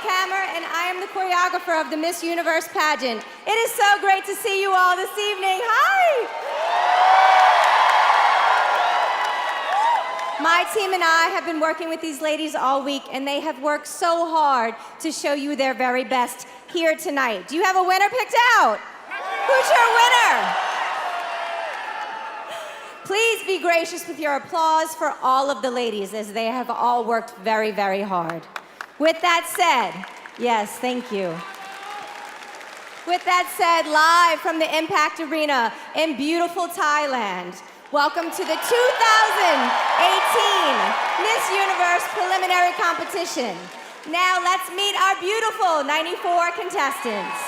Hammer, and I am the choreographer of the Miss Universe pageant. It is so great to see you all this evening. Hi! My team and I have been working with these ladies all week, and they have worked so hard to show you their very best here tonight. Do you have a winner picked out? Who's your winner? Please be gracious with your applause for all of the ladies, as they have all worked very, very hard. With that said, yes, thank you. With that said, live from the Impact Arena in beautiful Thailand, welcome to the 2018 Miss Universe preliminary competition. Now let's meet our beautiful 94 contestants.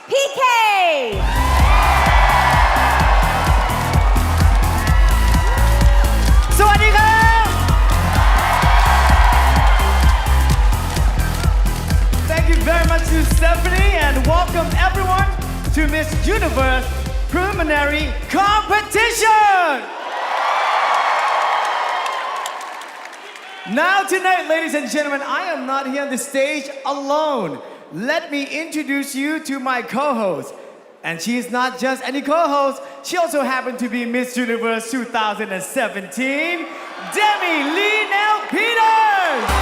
PK. Thank you very much to Stephanie and welcome everyone to Miss Universe Preliminary Competition! Now tonight, ladies and gentlemen, I am not here on the stage alone. Let me introduce you to my co-host. And she is not just any co-host, she also happened to be Miss Universe 2017, Demi Lee Nell Peters!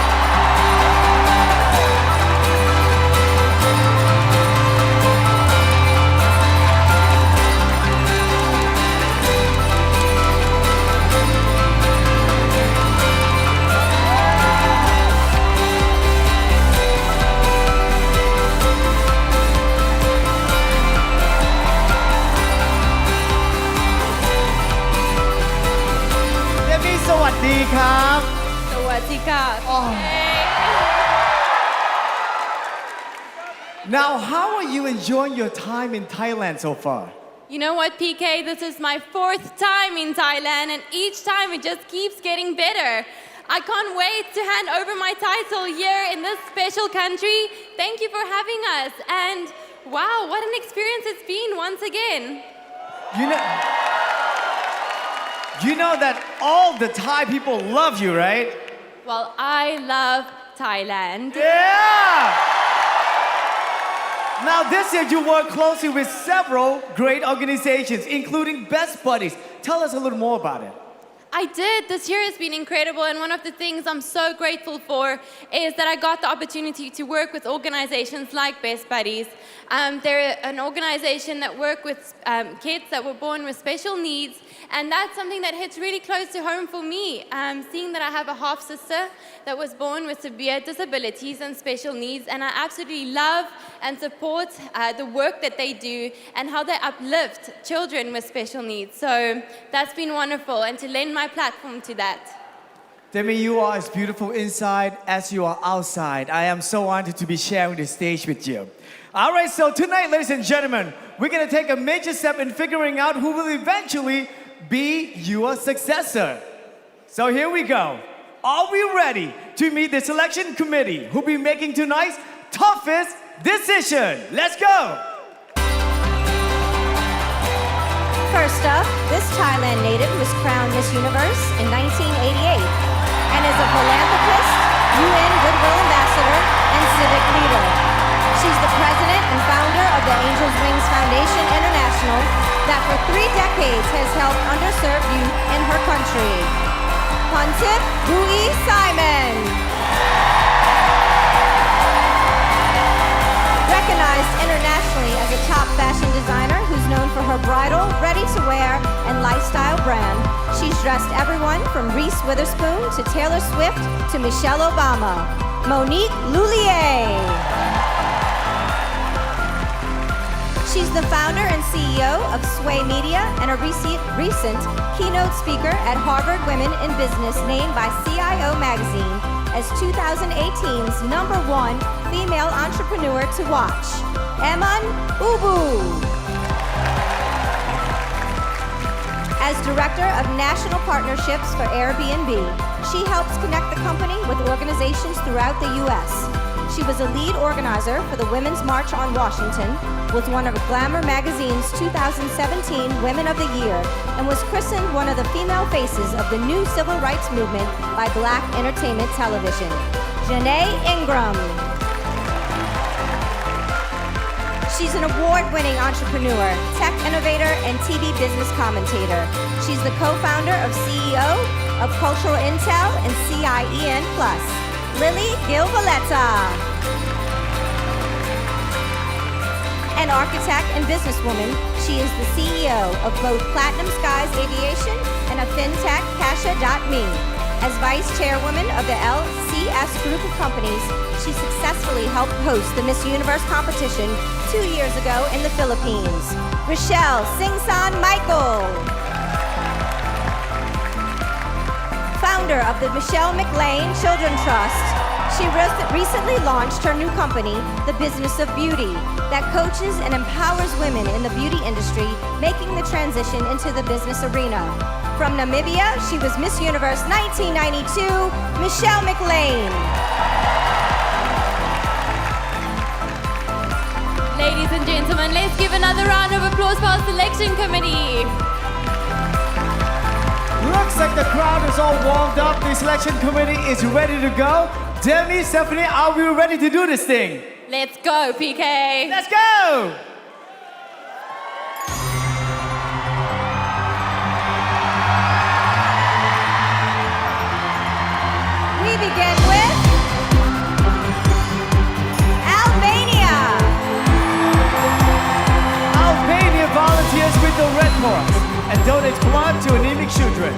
สวัสดีครับ สวัสดีค่ะ Now, how are you enjoying your time in Thailand so far? You know what, PK? This is my 4th time in Thailand, and each time it just keeps getting better. I can't wait to hand over my title here in this special country. Thank you for having us. And wow, what an experience it's been once again. You know that all the Thai people love you, right? Well, I love Thailand. Yeah! Now this year you work closely with several great organizations, including Best Buddies. Tell us a little more about it. I did. This year has been incredible, and one of the things I'm so grateful for is that I got the opportunity to work with organizations like Best Buddies. They're an organization that work with kids that were born with special needs, and that's something that hits really close to home for me. Seeing that I have a half sister that was born with severe disabilities and special needs, and I absolutely love and support the work that they do and how they uplift children with special needs. So that's been wonderful, and to lend my platform to that. Demi, you are as beautiful inside as you are outside. I am so honored to be sharing the stage with you. All right, so tonight, ladies and gentlemen, we're gonna take a major step in figuring out who will eventually be your successor. So here we go. Are we ready to meet the selection committee who'll be making tonight's toughest decision? Let's go! First up, this Thailand native was crowned Miss Universe in 1988 and is a philanthropist, UN Goodwill Ambassador, and civic leader. She's the president and founder of the Angels Wings Foundation International that for 3 decades has helped underserved youth in her country. Pontip Bui Simon. Recognized internationally as a top fashion designer who's known for her bridal, ready-to-wear, and lifestyle brand, she's dressed everyone from Reese Witherspoon to Taylor Swift to Michelle Obama. Monique Lullier. She's the founder and CEO of Sway Media and a recent keynote speaker at Harvard Women in Business, named by CIO Magazine as 2018's #1 female entrepreneur to watch. Eman Ubu. As Director of National Partnerships for Airbnb, she helps connect the company with organizations throughout the U.S. She was a lead organizer for the Women's March on Washington, was one of Glamour Magazine's 2017 Women of the Year, and was christened one of the female faces of the new civil rights movement by Black Entertainment Television. Janae Ingram. She's an award-winning entrepreneur, tech innovator, and TV business commentator. She's the co-founder of CEO of Cultural Intel and CIEN+. Lily Gil-Valletta. An architect and businesswoman, she is the CEO of both Platinum Skies Aviation and a fintech, Kasha.me. As vice chairwoman of the LCS group of companies, she successfully helped host the Miss Universe competition 2 years ago in the Philippines. Rochelle Singsan Michael. Founder of the Michelle McLean Children Trust, She recently launched her new company, The Business of Beauty, that coaches and empowers women in the beauty industry, making the transition into the business arena. From Namibia, she was Miss Universe 1992, Michelle McLean. Ladies and gentlemen, let's give another round of applause for our selection committee. Looks like the crowd is all warmed up. The selection committee is ready to go. Demi, Stephanie, are we ready to do this thing? Let's go, PK. Let's go! We begin with Albania. Albania volunteers with the Red Cross and donates blood to anemic children.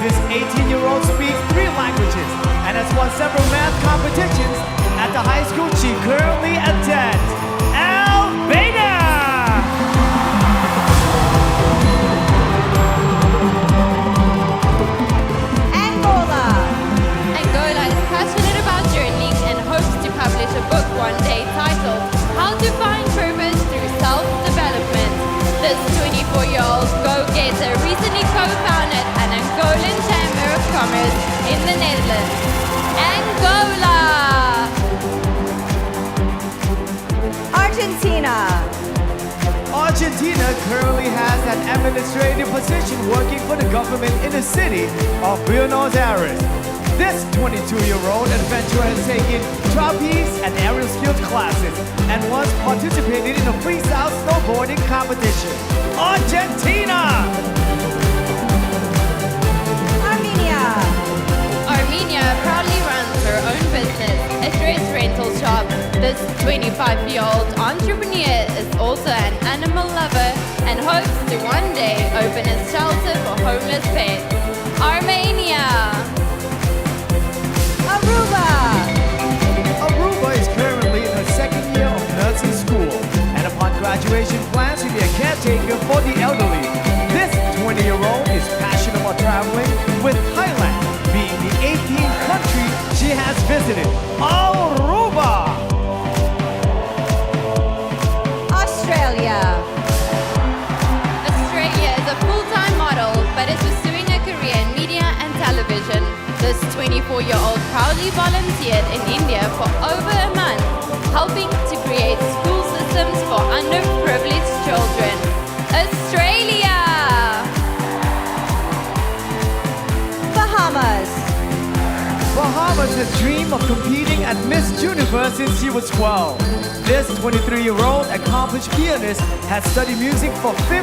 This 18-year-old speaks 3 languages and has won several math competitions at the high school she currently attends. Albania! Angola. Angola is passionate about journaling and hopes to publish a book one day titled How to Find Purpose Through Self-Development. This 24-year-old go-getter recently co-founded an Angolan Chamber of Commerce in the Netherlands. Angola! Argentina. Argentina currently has an administrative position working for the government in the city of Buenos Aires. This 22-year-old adventurer has taken trapeze and aerial skills classes and once participated in a freestyle snowboarding competition. Argentina! Armenia. Armenia proudly runs her own business, a dress rental shop. This 25-year-old entrepreneur is also an animal lover and hopes to one day open a shelter for homeless pets. Armenia! Aruba. Aruba is currently in her second year of nursing school and upon graduation plans to be a caretaker for the elderly. This 20-year-old is passionate about traveling, with Thailand being the 18th country she has visited. Aruba! Australia. Australia is a full-time model but is pursuing a career in media and television. This 24-year-old proudly volunteered in India for over a month, helping to create school systems for underprivileged children. Australia! Bahamas. Bahamas has dreamed of competing at Miss Universe since she was 12. This 23-year-old accomplished pianist has studied music for 15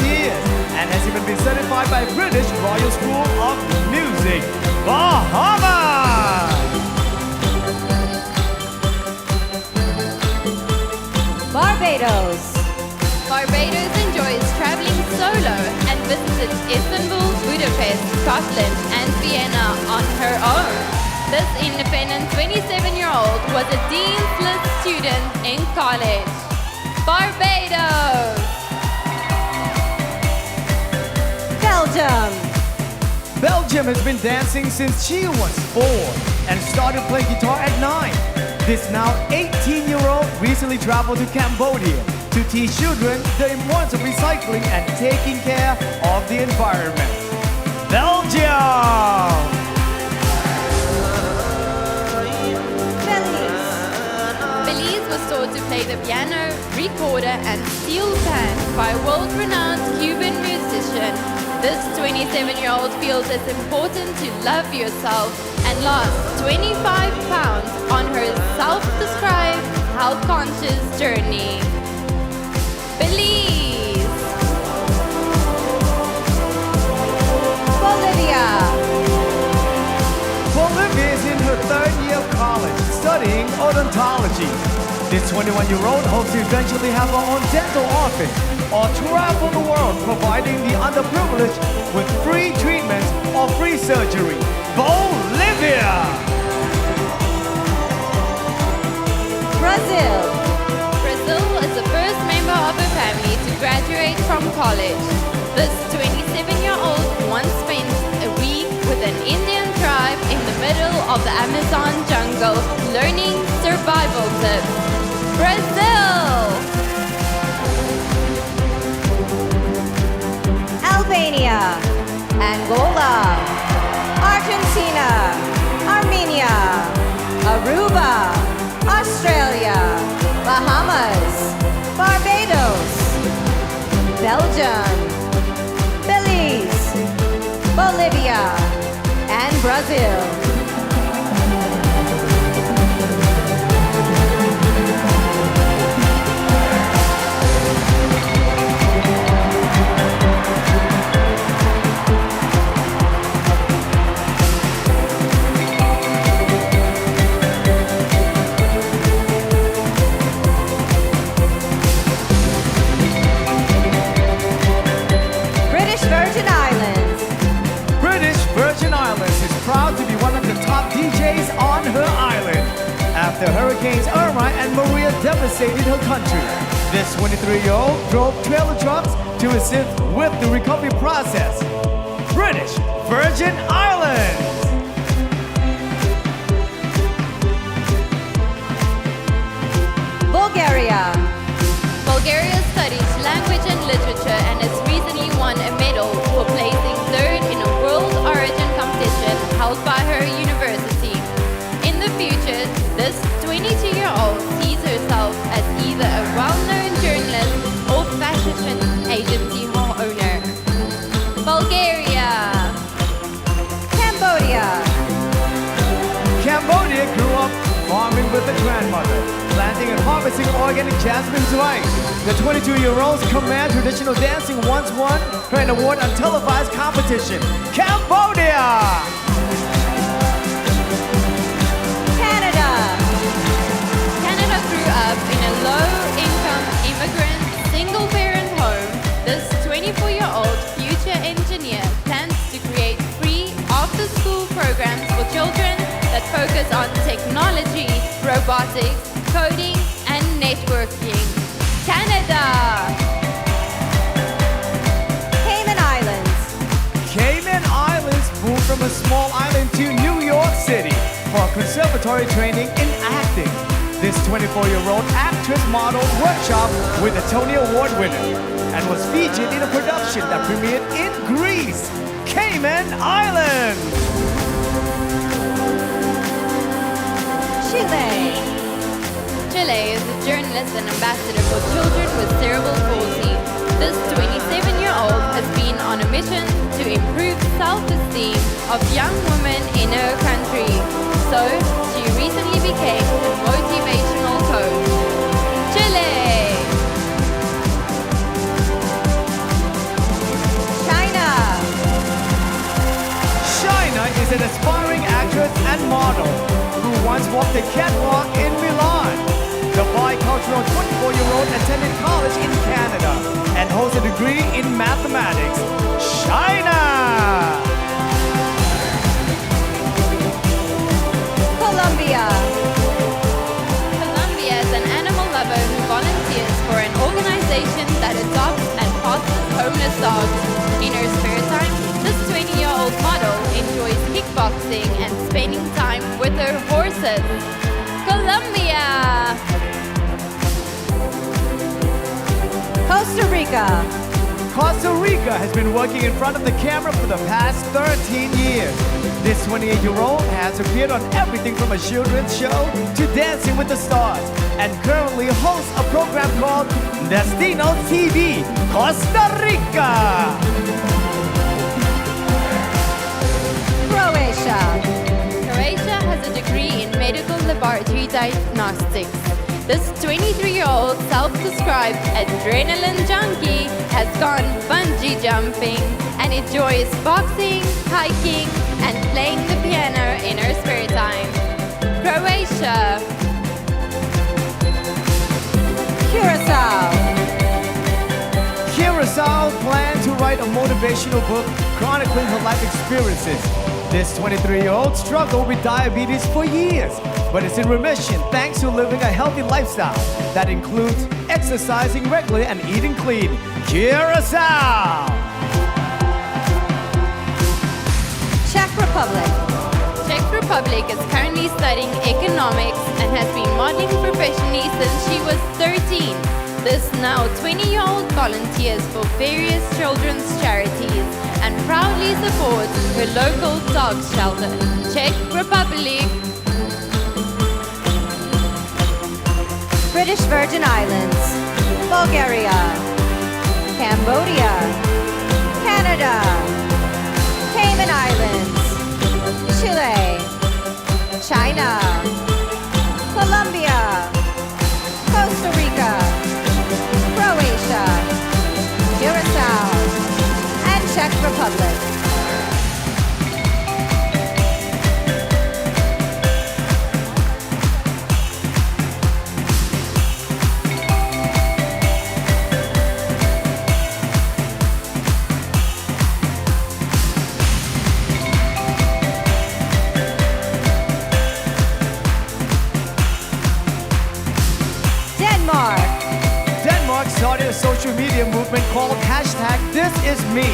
years and has even been certified by British Royal School of Music. Bahamas! Barbados. Barbados enjoys traveling solo and visited Istanbul, Budapest, Scotland, and Vienna on her own. This independent 27-year-old was a Dean's List student in college. Barbados! Belgium. Belgium has been dancing since she was 4 and started playing guitar at 9. This now 18-year-old recently traveled to Cambodia to teach children the importance of recycling and taking care of the environment. Belgium! Belize was taught to play the piano, recorder, and steel pan by world-renowned Cuban musician. This 27-year-old feels it's important to love yourself and lost 25 pounds on her self-described health-conscious journey. Belize! Bolivia. Bolivia is in her 3rd year of college, studying odontology. This 21-year-old hopes to eventually have her own dental office or travel the world providing the underprivileged with free treatments or free surgery. Bolivia! Brazil. Brazil is the first member of her family to graduate from college. This 27-year-old once spent a week with an Indian tribe in the middle of the Amazon jungle. struggle, learning survival tips. Brazil! Albania, Angola, Argentina, Armenia, Aruba, Australia, Bahamas, Barbados, Belgium, Belize, Bolivia, and Brazil. British Virgin Islands. British Virgin Islands is proud to be one of the top DJs on her island. After Hurricanes Irma and Maria devastated her country, this 23-year-old drove trailer trucks to assist with the recovery process. British Virgin Islands. Bulgaria. Bulgaria studies language and literature and has recently won a medal for placing third in a World Origin competition held by her university. In the future, this 22-year-old sees herself as either a well-known journalist or fashion agency owner. Bulgaria! Cambodia. Cambodia grew up farming with a grandmother, planting and harvesting organic jasmine rice. The 22-year-old's command traditional dancing once won her an award on televised competition. Cambodia! Canada. Canada grew up in a low-income immigrant single-parent home. This 24-year-old future engineer plans to create free after-school programs for children that focus on technology, robotics, coding, and networking. Canada! Cayman Islands. Cayman Islands moved from a small island to New York City for conservatory training in acting. This 24-year-old actress modeled workshop with a Tony Award winner and was featured in a production that premiered in Greece, Cayman Islands. Chile. Chile is a journalist and ambassador for children with cerebral palsy. This 27-year-old has been on a mission to improve self-esteem of young women in her country. So, she recently became a motivational coach. Chile! China. China is an aspiring actress and model who once walked the catwalk in Milan. The bicultural 24-year-old attended college in Canada and holds a degree in mathematics. China! Colombia. Colombia is an animal lover who volunteers for an organization that adopts and fosters homeless dogs. In her spare time, this 20-year-old model enjoys kickboxing and spending time with her horses. Colombia! Costa Rica. Costa Rica has been working in front of the camera for the past 13 years. This 28-year-old has appeared on everything from a children's show to Dancing with the Stars and currently hosts a program called Destino TV, Costa Rica. Croatia. Croatia has a degree in medical laboratory diagnostics. This 23-year-old self-described adrenaline junkie has gone bungee jumping and enjoys boxing, hiking, and playing the piano in her spare time. Croatia. Curacao. Curacao planned to write a motivational book chronicling her life experiences. This 23-year-old struggled with diabetes for years, but is in remission thanks to living a healthy lifestyle that includes exercising regularly and eating clean. Curacao! Czech Republic. Czech Republic is currently studying economics and has been modeling professionally since she was 13. This now 20-year-old volunteers for various children's charities and proudly supports her local dog shelter. Czech Republic, British Virgin Islands, Bulgaria, Cambodia, Canada, Cayman Islands, Chile, China, Colombia, Costa Rica, Croatia, Curacao, and Czech Republic. Denmark started a social media movement called #ThisIsMe.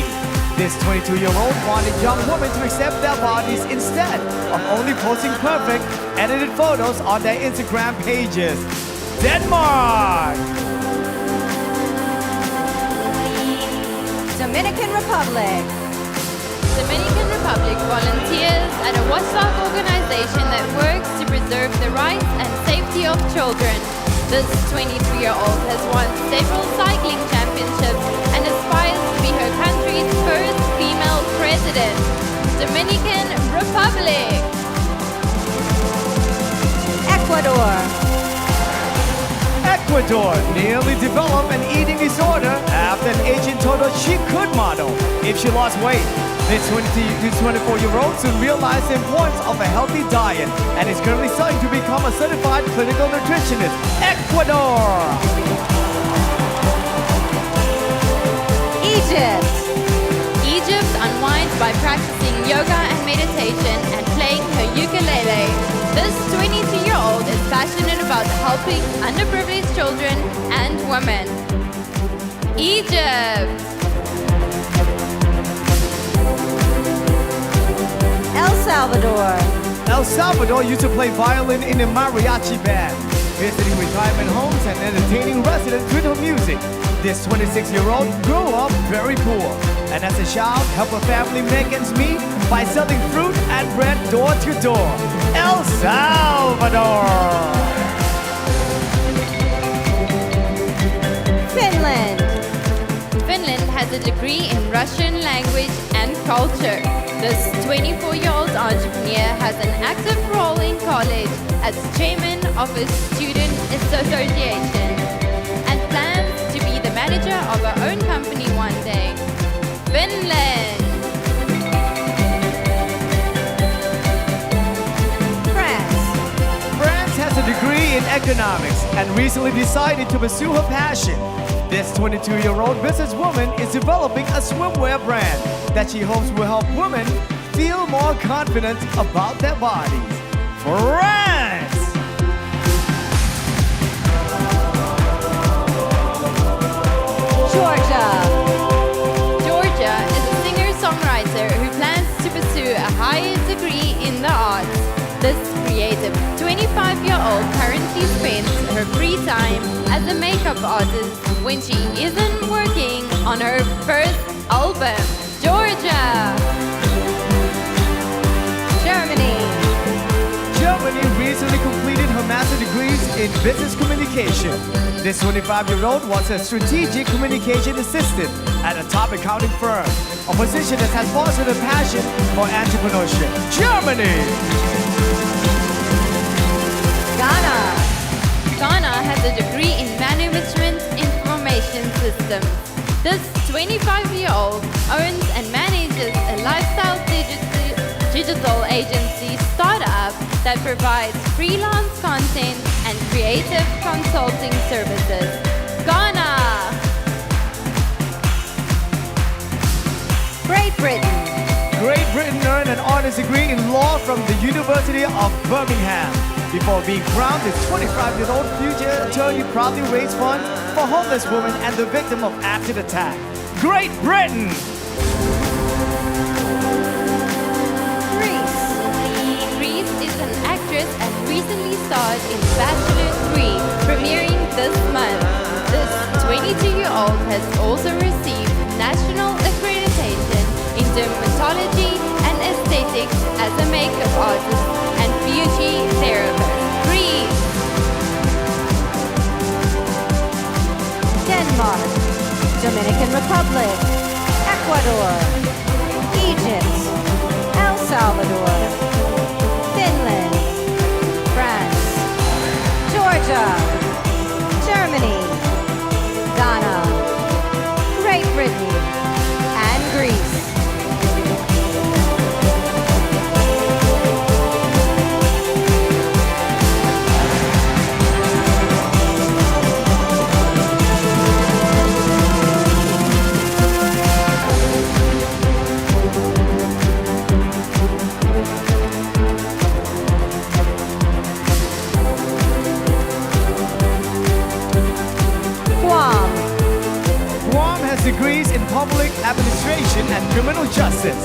This 22-year-old wanted young women to accept their bodies instead of only posting perfect, edited photos on their Instagram pages. Denmark! Dominican Republic, Dominican Republic volunteers at a watchdog organization that works to preserve the rights and safety of children. This 23-year-old has won several cycling championships and aspires to be her country's first female president. Dominican Republic, Ecuador, Ecuador nearly developed an eating disorder after an agent told her she could model if she lost weight. This 24-year-old soon realized the importance of a healthy diet and is currently studying to become a certified clinical nutritionist. Ecuador! Egypt, Egypt unwinds by practicing yoga and meditation and playing her ukulele. This 22-year-old is passionate about helping underprivileged children and women. Egypt, El Salvador, El Salvador used to play violin in a mariachi band, visiting retirement homes and entertaining residents with her music. This 26-year-old grew up very poor, and as a child helped her family make ends meet by selling fruit and bread door to door. El Salvador! Finland, Finland has a degree in Russian language and culture. This 24-year-old entrepreneur has an active role in college as chairman of a student association and plans to be the manager of her own company one day. Finland, France, France has a degree in economics and recently decided to pursue her passion. This 22-year-old businesswoman is developing a swimwear brand that she hopes will help women feel more confident about their bodies. France! Georgia, Georgia is a singer-songwriter who plans to pursue a higher degree in the arts. This creative 25-year-old currently spends her free time as a makeup artist when she isn't working on her first album. Georgia, Germany, Germany recently completed her master's degrees in business communication. This 25-year-old was a strategic communication assistant at a top accounting firm, a position that has fostered a passion for entrepreneurship. Germany! Ghana, Ghana has a degree in management information systems. This 25-year-old owns and manages a lifestyle digital agency startup that provides freelance content and creative consulting services. Ghana, Great Britain, Great Britain earned an honors degree in law from the University of Birmingham. Before being crowned, this 25-year-old future attorney proudly raised funds for homeless women and the victim of acid attack. Great Britain! Greece, Greece recently starred in Bachelor 3, premiering this month. This 22-year-old has also received national accreditation in dermatology and aesthetics as a makeup artist and beauty therapist. Greece, Denmark, Dominican Republic, Ecuador, Egypt, El Salvador, Finland, France, Georgia, Germany, Ghana, Great Britain, and Greece. Guam, Guam has degrees in public administration and criminal justice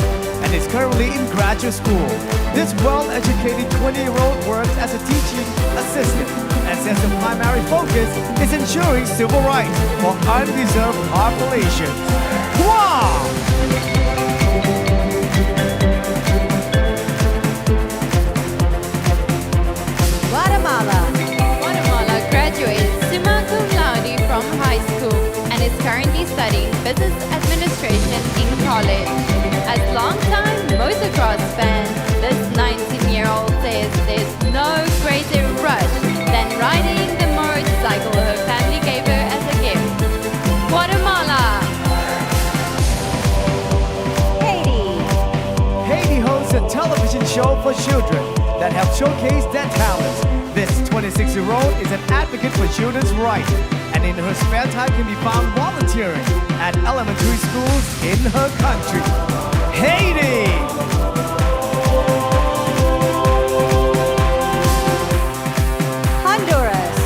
and is currently in graduate school. This well-educated 20-year-old works as a teaching assistant and says the primary focus is ensuring civil rights for undeserved populations. Guam! Guatemala, Guatemala graduated summa cum laude from high school and is currently studying business administration in college. As longtime motocross fan, this 19-year-old says there's no greater rush than riding the motorcycle her family gave her as a gift. Guatemala, Haiti, Haiti hosts a television show for children that help showcase their talents. This 26-year-old is an advocate for children's rights and in her spare time can be found volunteering at elementary schools in her country. Haiti! Honduras,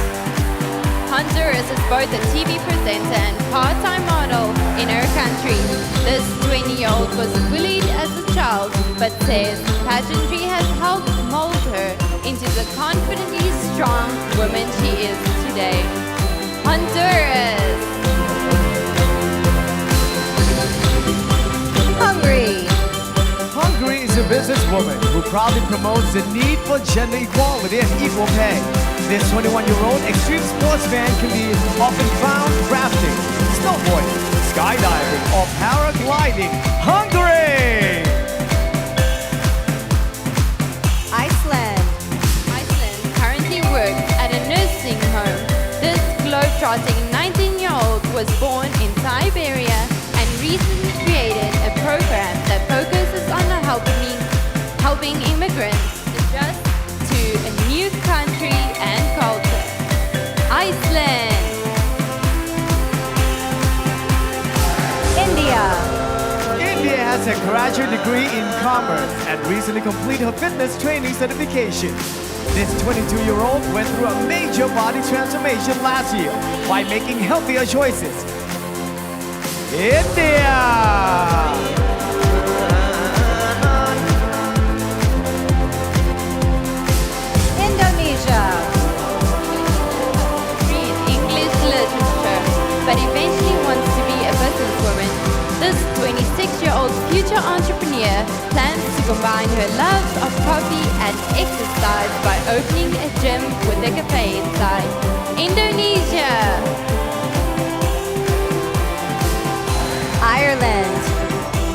Honduras is both a TV presenter and part-time model in her country. This 20-year-old was bullied as a child, but says pageantry has helped mold her into the confidently strong woman she is today. Honduras, Hungary, Hungary is a businesswoman who proudly promotes the need for gender equality and equal pay. This 21-year-old extreme sportsman can be often found crafting, snowboarding, skydiving, or paragliding. Hungary! Iceland, Iceland currently works at a nursing home. This globe-trotting 19-year-old was born in Siberia and recently created a program that focuses on helping immigrants adjust to a new country and culture. Iceland, India, India has a graduate degree in commerce and recently completed her fitness training certification. This 22-year-old went through a major body transformation last year by making healthier choices. India! Indonesia, read English literature, but eventually wants to be a businesswoman. This 26-year-old future entrepreneur plans to combine her love of coffee and exercise by opening a gym with a cafe inside. Indonesia, Ireland,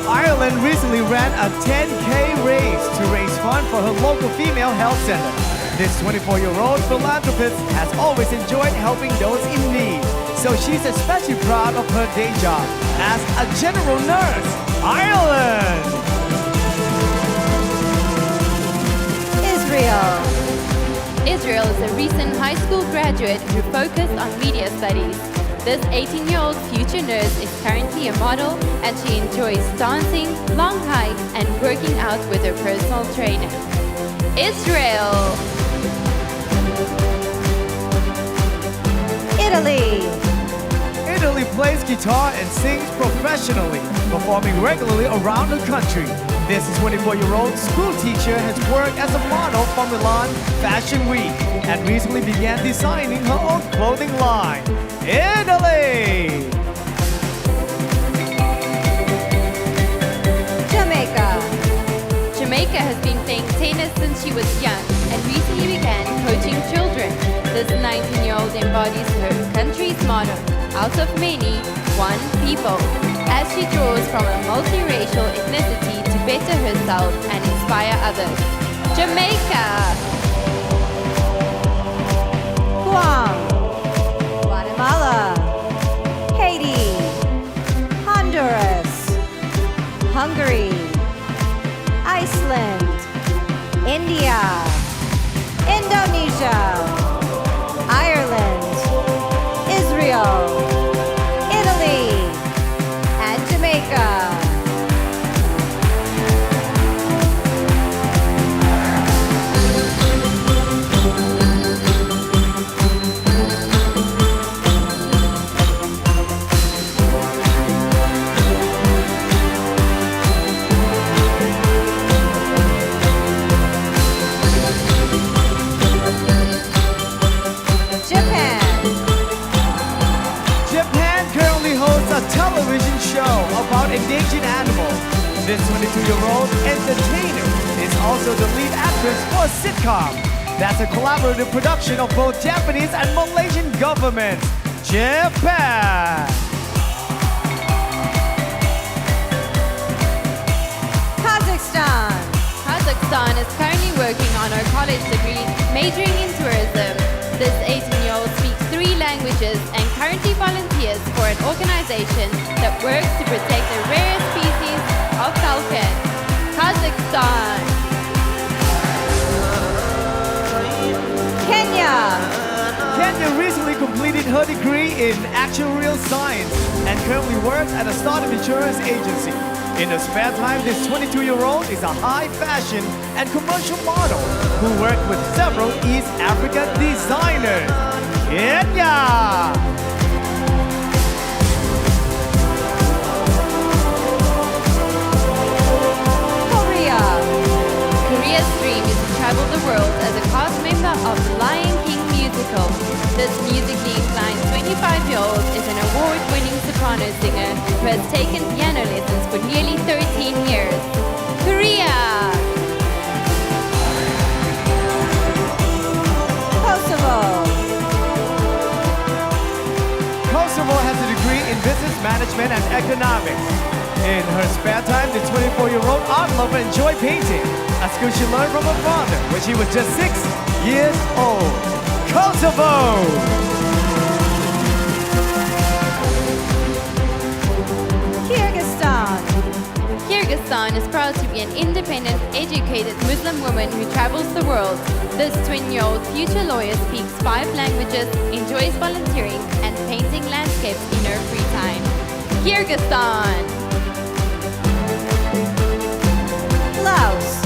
Ireland recently ran a 10K race to raise funds for her local female health center. This 24-year-old philanthropist has always enjoyed helping those in need, so she's especially proud of her day job as a general nurse. Ireland! Israel, Israel is a recent high school graduate who focused on media studies. This 18-year-old future nurse is currently a model and she enjoys dancing, long hikes, and working out with her personal trainer. Israel, Italy, Italy plays guitar and sings professionally, performing regularly around the country. This 24-year-old school teacher has worked as a model for Milan Fashion Week and recently began designing her own clothing line. Italy! Jamaica. Jamaica has been playing tennis since she was young and recently began coaching children. This 19-year-old embodies her country's motto, out of many, one people, as she draws from a multiracial ethnicity to better herself and inspire others. Jamaica! Guam. Guatemala. Haiti. Honduras. Hungary. Iceland. India. Indonesia. Ireland. Israel. Italy. And Jamaica. Japan currently hosts a television show about endangered animals. This 22-year-old entertainer is also the lead actress for a sitcom. That's a collaborative production of both Japanese and Malaysian governments. Japan! Kazakhstan. Kazakhstan is currently working on her college degree, majoring in tourism. This 18-year-old speaks 3 languages and currently volunteers for an organization that works to protect the rare species of falcon. Kazakhstan. Kenya. Kenya recently completed her degree in actuarial science and currently works at a startup insurance agency. In her spare time, this 22-year-old is a high fashion and commercial model who worked with several East African designers. Kenya! Korea. Korea's dream is to travel the world as a cast member of the Lion King musical. This musically inclined 25-year-old is an award-winning soprano singer who has taken piano lessons for nearly 13 years. Korea! Kosovo. Kosovo has a degree in business management and economics. In her spare time, the 24-year-old art lover enjoyed painting, a skill she learned from her father when she was just 6 years old. Kosovo! Kyrgyzstan. Kyrgyzstan is proud to be an independent, educated Muslim woman who travels the world. This 20-year-old future lawyer speaks 5 languages, enjoys volunteering and painting landscapes in her free time. Kyrgyzstan! Laos.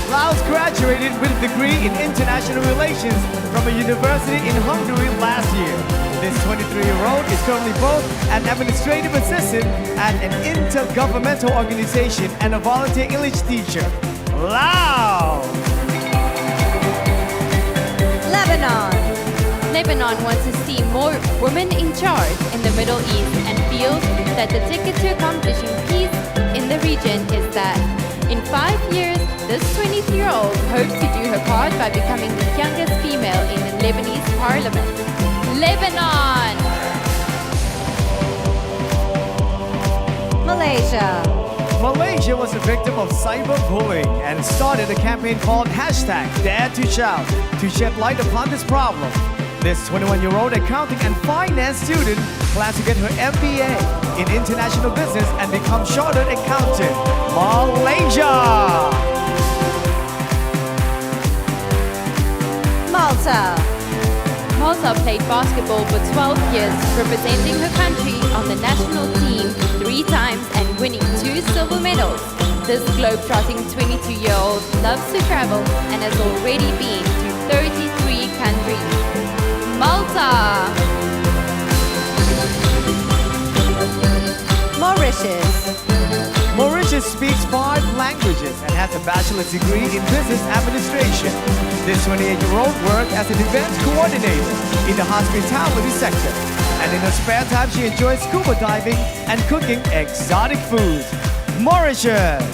Laos graduated with a degree in international relations from a university in Hungary last year. This 23-year-old is currently both an administrative assistant at an intergovernmental organization and a volunteer English teacher. Laos! Lebanon. Lebanon wants to see more women in charge in the Middle East and feels that the ticket to accomplishing peace in the region is that in 5 years, this 23-year-old hopes to do her part by becoming the youngest female in the Lebanese parliament. Lebanon! Malaysia. Malaysia was a victim of cyberbullying and started a campaign called #Dare to Shout to shed light upon this problem. This 21-year-old accounting and finance student plans to get her MBA in international business and become chartered accountant. Malaysia! Malta. Malta played basketball for 12 years, representing her country on the national team 3 times and winning 2 silver medals. This globe-trotting 22-year-old loves to travel and has already been to 33 countries. Malta! Mauritius. Mauritius speaks 5 languages bachelor's degree in business administration. This 28-year-old worked as an event coordinator in the hospitality sector. And in her spare time, she enjoys scuba diving and cooking exotic foods. Mauritius.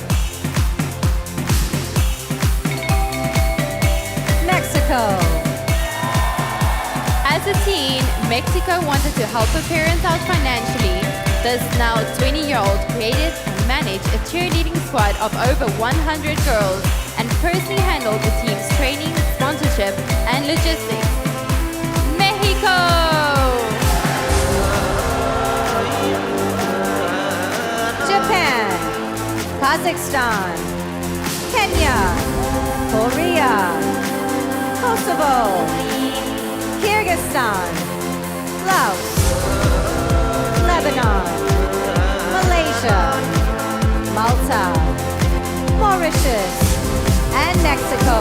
Mexico. As a teen, Mexico wanted to help her parents out financially. This now 20-year-old created and managed a cheerleading squad of over 100 girls and personally handled the team's training, sponsorship, and logistics. Mexico! Japan. Kazakhstan. Kenya. Korea. Kosovo. Kyrgyzstan. Laos. Lebanon. Malaysia. Malta. Mauritius. And Mexico.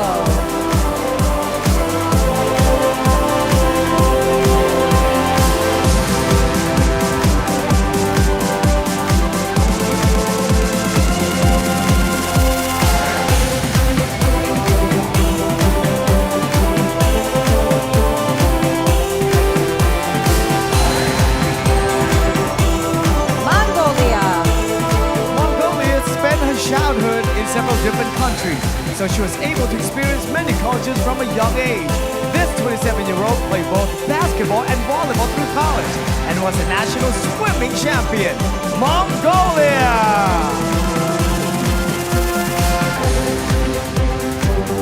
Childhood in several different countries, so she was able to experience many cultures from a young age. This 27-year-old played both basketball and volleyball through college and was a national swimming champion. Mongolia!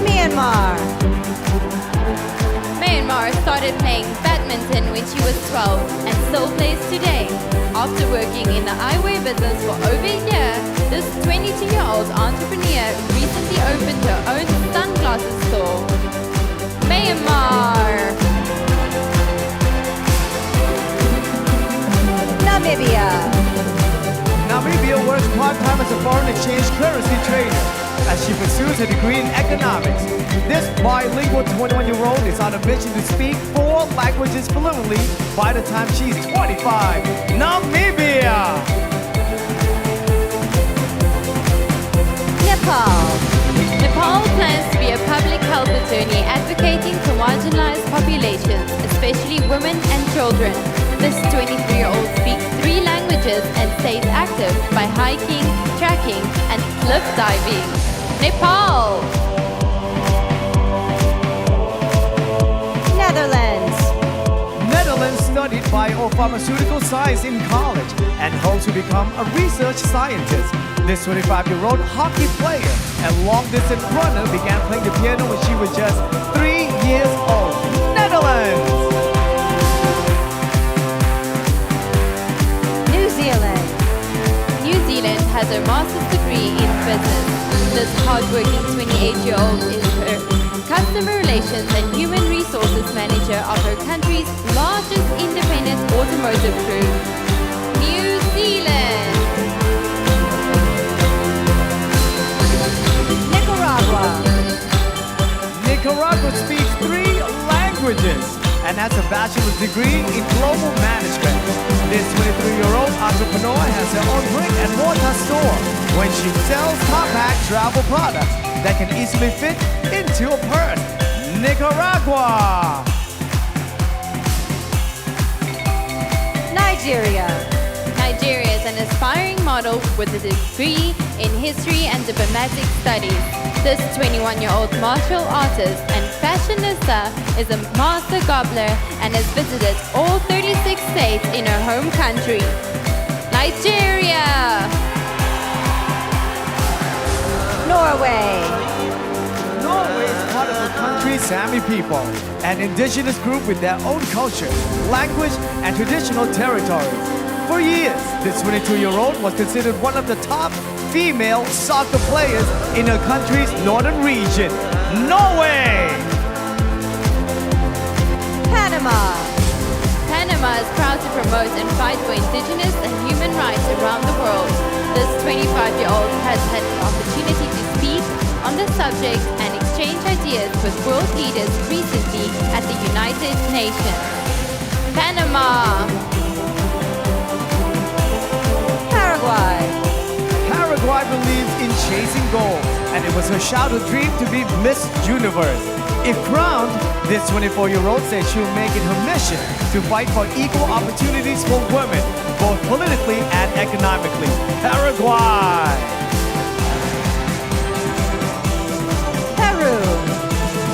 Myanmar. Myanmar started playing badminton when she was 12 and still plays today. After working in the eyewear business for over a year, this 22-year-old entrepreneur recently opened her own sunglasses store. Myanmar. Namibia. Namibia works part-time as a foreign exchange currency trader as she pursues a degree in economics. This bilingual 21-year-old is on a mission to speak 4 languages fluently by the time she's 25. Namibia! Nepal. Nepal plans to be a public health attorney advocating for marginalized populations, especially women and children. This 23-year-old speaks 3 languages and stays active by hiking, trekking, and cliff diving. Nepal! Netherlands. Netherlands studied biopharmaceutical science in college and hopes to become a research scientist. This 25-year-old hockey player and long-distance runner began playing the piano when she was just 3 years old. Netherlands! New Zealand. New Zealand has a master's degree in business. This hardworking 28-year-old is her customer relations and human resources manager of her country's largest independent automotive group. New Zealand. Nicaragua. Nicaragua speaks 3 languages and has a bachelor's degree in global management. This 23-year-old entrepreneur has her own brick and mortar store when she sells compact travel products that can easily fit into a purse. Nicaragua! Nigeria. Nigeria is an aspiring model with a degree in history and diplomatic studies. This 21-year-old martial artist and fashionista is a master gobbler and has visited all 36 states in her home country. Nigeria! Norway. Norway is part of the country's Sami people, an indigenous group with their own culture, language, and traditional territories. For years, this 22-year-old was considered one of the top female soccer players in her country's northern region. Norway! Panama. Panama is proud to promote and fight for indigenous and human rights around the world. This 25-year-old has had the opportunity to speak on the subject and exchange ideas with world leaders recently at the United Nations. Panama. Paraguay. Paraguay believes in chasing goals, and it was her childhood dream to be Miss Universe. If crowned, this 24-year-old said she'll make it her mission to fight for equal opportunities for women, both politically and economically. Paraguay. Peru.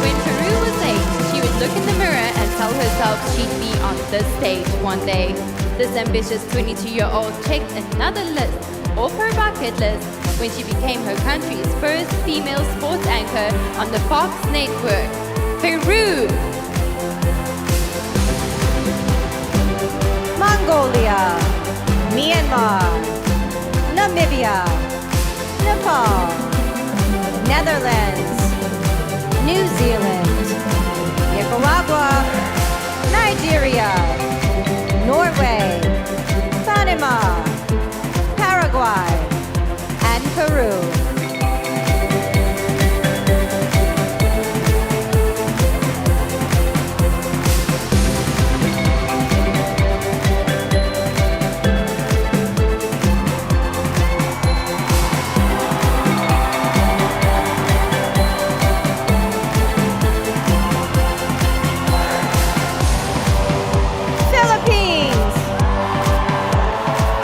When Peru was 8, she would look in the mirror and tell herself she'd be on this stage one day. This ambitious 22-year-old checked another list off her bucket list when she became her country's first female sports anchor on the Fox network. Peru! Mongolia. Myanmar. Namibia. Nepal. Netherlands. New Zealand. Nicaragua. Nigeria. Norway. Panama. Paraguay. And Peru.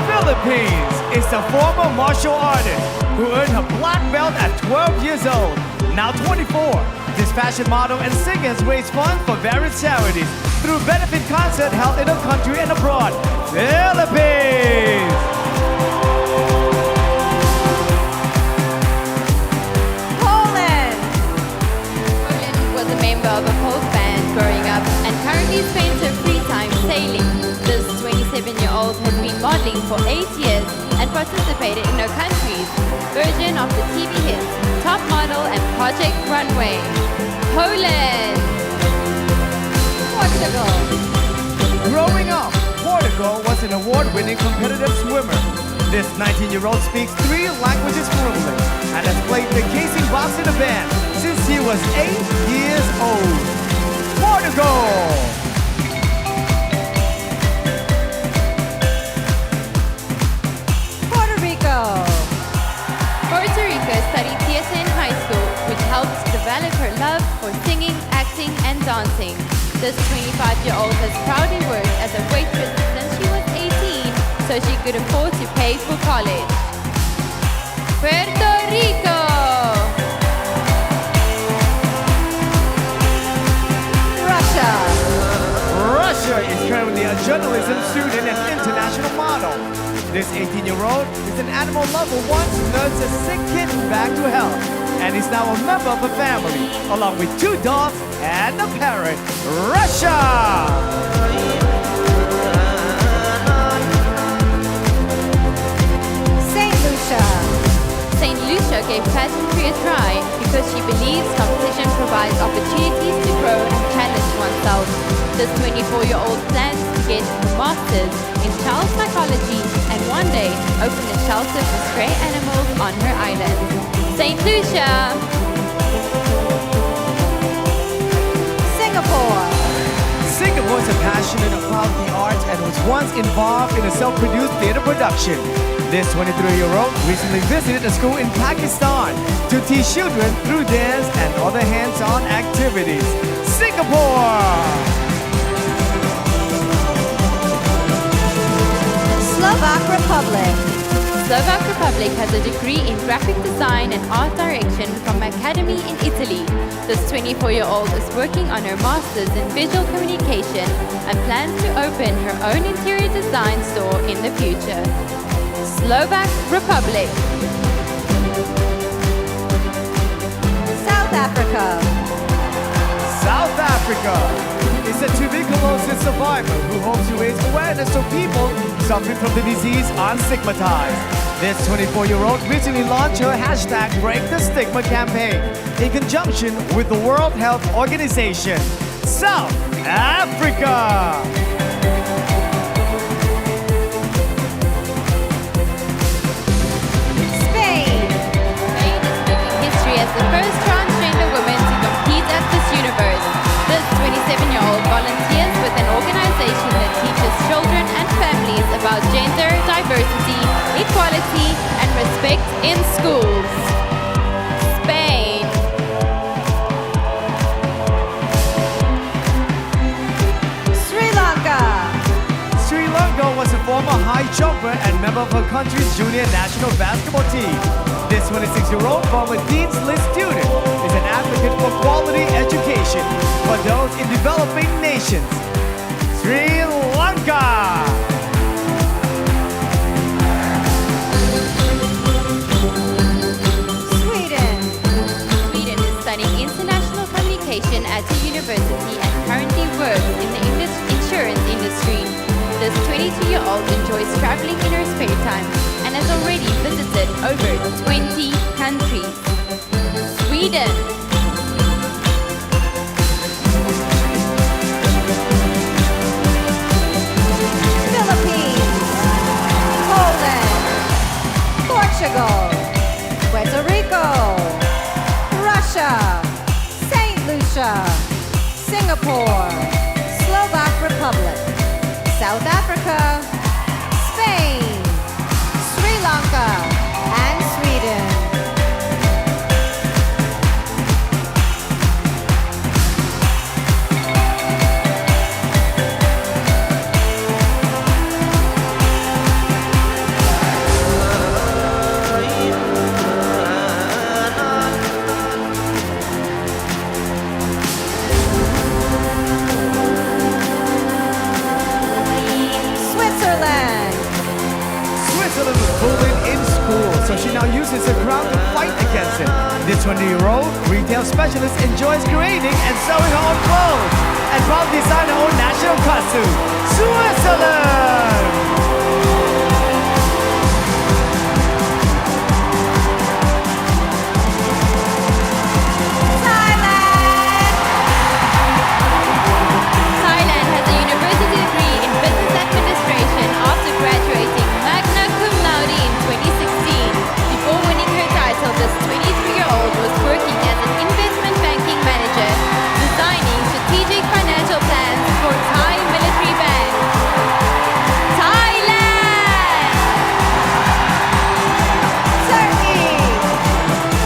Philippines is a former martial artist who earned her black belt at 12 years old. Now 24, this fashion model and singer has raised funds for various charities through benefit concerts held in the country and abroad. Philippines! Poland. Poland was a member of a folk band growing up and currently spends her free time sailing. This 27-year-old has been modeling for 8 years and participated in her country's version of the TV hits Top Model and Project Runway. Poland! Portugal. Growing up, Portugal was an award-winning competitive swimmer. This 19-year-old speaks 3 languages fluently and has played the casing box in a band since he was 8 years old. Portugal! Puerto Rico. Puerto Rico studied theater in high school, which helped develop her love for singing, acting, and dancing. This 25-year-old has proudly worked as a waitress since she was 18, so she could afford to pay for college. Puerto Rico! Russia. Russia is currently a journalism student and international model. This 18-year-old is an animal lover once nursed a sick kitten back to health, and is now a member of a family, along with 2 dogs and a parrot. Russia! St. Lucia. St. Lucia gave pageantry a try because she believes competition provides opportunities to grow and challenge oneself. This 24-year-old plans to get a master's in child psychology and one day open a shelter for stray animals on her island. St. Lucia! Singapore. Singapore is passionate about the arts and was once involved in a self-produced theater production. This 23-year-old recently visited a school in Pakistan to teach children through dance and other hands-on activities. Singapore! Slovak Republic. Slovak Republic has a degree in graphic design and art direction from Academy in Italy. This 24-year-old is working on her master's in visual communication and plans to open her own interior design store in the future. Slovak Republic. South Africa. South Africa is a tuberculosis survivor who hopes to raise awareness so people suffering from the disease aren't stigmatized. This 24-year-old recently launched her hashtag Break the Stigma campaign in conjunction with the World Health Organization. South Africa! Spain. Spain is making history as the first transgender woman to compete at Miss Universe. This 27-year-old volunteers with an organization that teaches children and families about gender, diversity, equality, and respect in schools. jumper and member of her country's junior national basketball team. This 26-year-old former Dean's List student is an advocate for quality education for those in developing nations. Sri Lanka! Sweden. Sweden is studying international communication at a university and currently works in the insurance industry. This 22-year-old enjoys traveling in her spare time and has already visited over 20 countries. Sweden. Philippines. Poland. Portugal. Puerto Rico. Russia. St. Lucia. Singapore. Slovak Republic. South Africa, Spain, Sri Lanka, and Sweden. Switzerland was bullied in school, so she now uses her crown to fight against it. This 20-year-old retail specialist enjoys creating and sewing her own clothes and proudly design her own national costume. Switzerland! Thailand has a university degree in business administration after graduating magna cum laude in 2016. Before winning her title, this 23-year-old was working as an investment banking manager, designing strategic financial plans for Thai military banks. Thailand!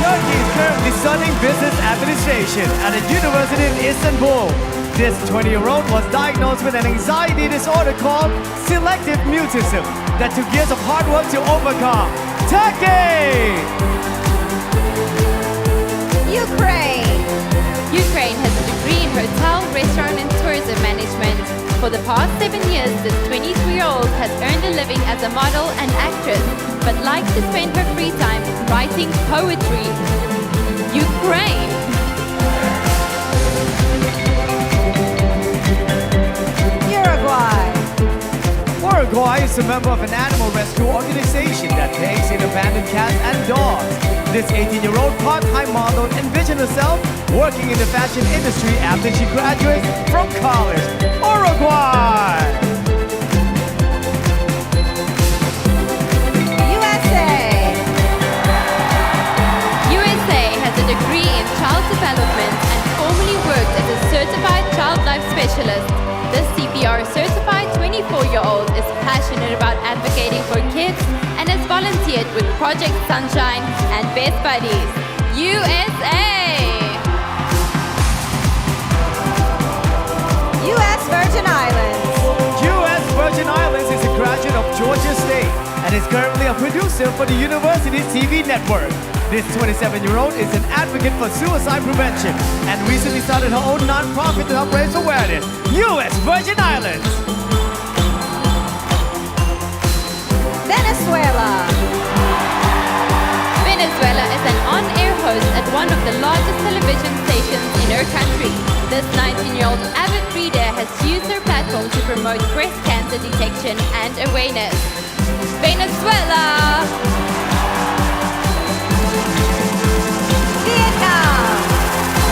Turkey is currently studying business administration at a university in Istanbul. This 20-year-old was diagnosed with an anxiety disorder called selective mutism that took years of hard work to overcome. Turkey! Ukraine. Ukraine has a degree in hotel, restaurant, and tourism management. For the past 7 years, this 23-year-old has earned a living as a model and actress, but likes to spend her free time writing poetry. Ukraine. Uruguay. Uruguay is a member of an animal rescue organization that takes in abandoned cats and dogs. This 18-year-old part-time model envisioned herself working in the fashion industry after she graduates from college. Uruguay! USA has a degree in child development and formerly worked as a certified child life specialist. This CPR certified 24-year-old is passionate about advocating for kids and has volunteered with Project Sunshine and Best Buddies. USA! U.S. Virgin Islands. U.S. Virgin Islands is a graduate of Georgia State and is currently a producer for the university's TV network. This 27-year-old is an advocate for suicide prevention and recently started her own non-profit to help raise awareness. U.S. Virgin Islands. Venezuela. Venezuela is an on-air host at one of the largest television stations in her country. This 19-year-old avid reader has used her platform to promote breast cancer detection and awareness. Venezuela!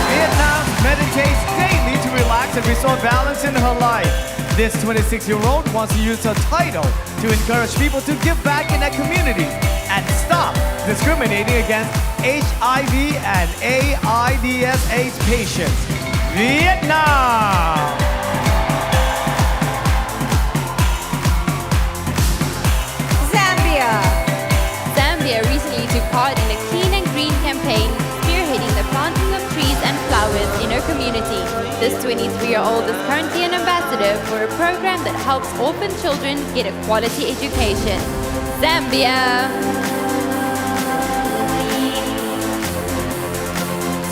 Vietnam meditates daily to relax and restore balance in her life. This 26-year-old wants to use her title to encourage people to give back in their communities and stop discriminating against HIV and AIDS patients. Vietnam! Zambia recently took part in a clean and green campaign, spearheading the planting of trees and flowers in her community. This 23-year-old is currently an ambassador ambassador for a program that helps orphan children get a quality education. Zambia.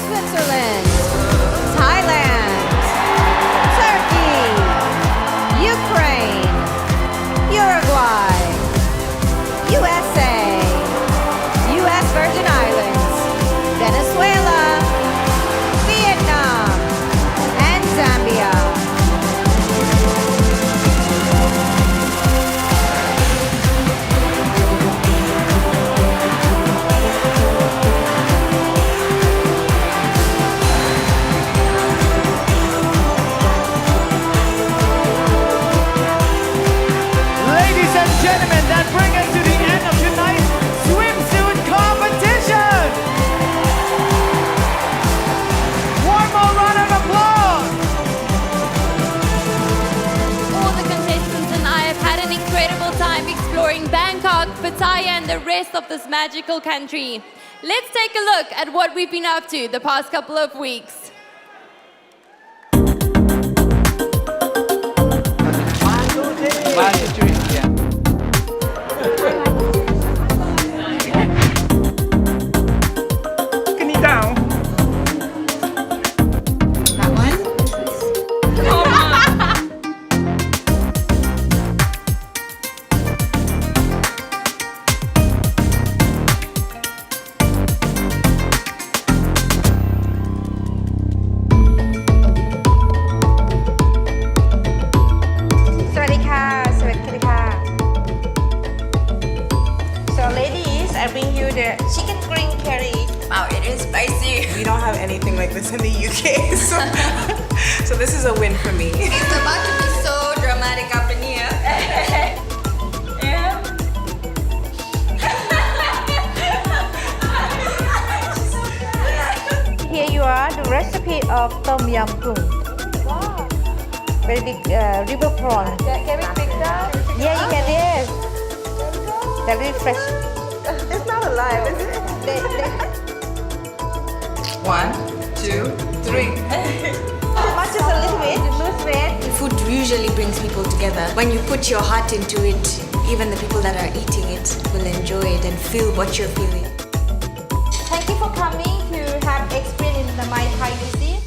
Switzerland, Thailand, Turkey, Ukraine, Uruguay, USA, US Virgin Islands, Venezuela, Vietnam, and Zambia. Ladies and gentlemen, that brings us to the end of tonight's swimsuit competition. One more round of applause. All the contestants and I have had an incredible time exploring Bangkok, Pattaya, and the rest of this magical country. Let's take a look at what we've been up to the past couple of weeks. Knee down. So ladies, I bring you the chicken green curry. Wow, it is spicy. We don't have anything like this in the UK, so this is a win for me. It's about to be so dramatic up in here. Here you are, the recipe of tom yum goong. Wow. Very big river prawn. Can we pick that? Yeah, you can, yes. They're really fresh. It's not alive, is it? 1, 2, 3. Much just a little bit, lose weight. Food usually brings people together. When you put your heart into it, even the people that are eating it will enjoy it and feel what you're feeling. Thank you for coming to have experience in the My Thai cuisine.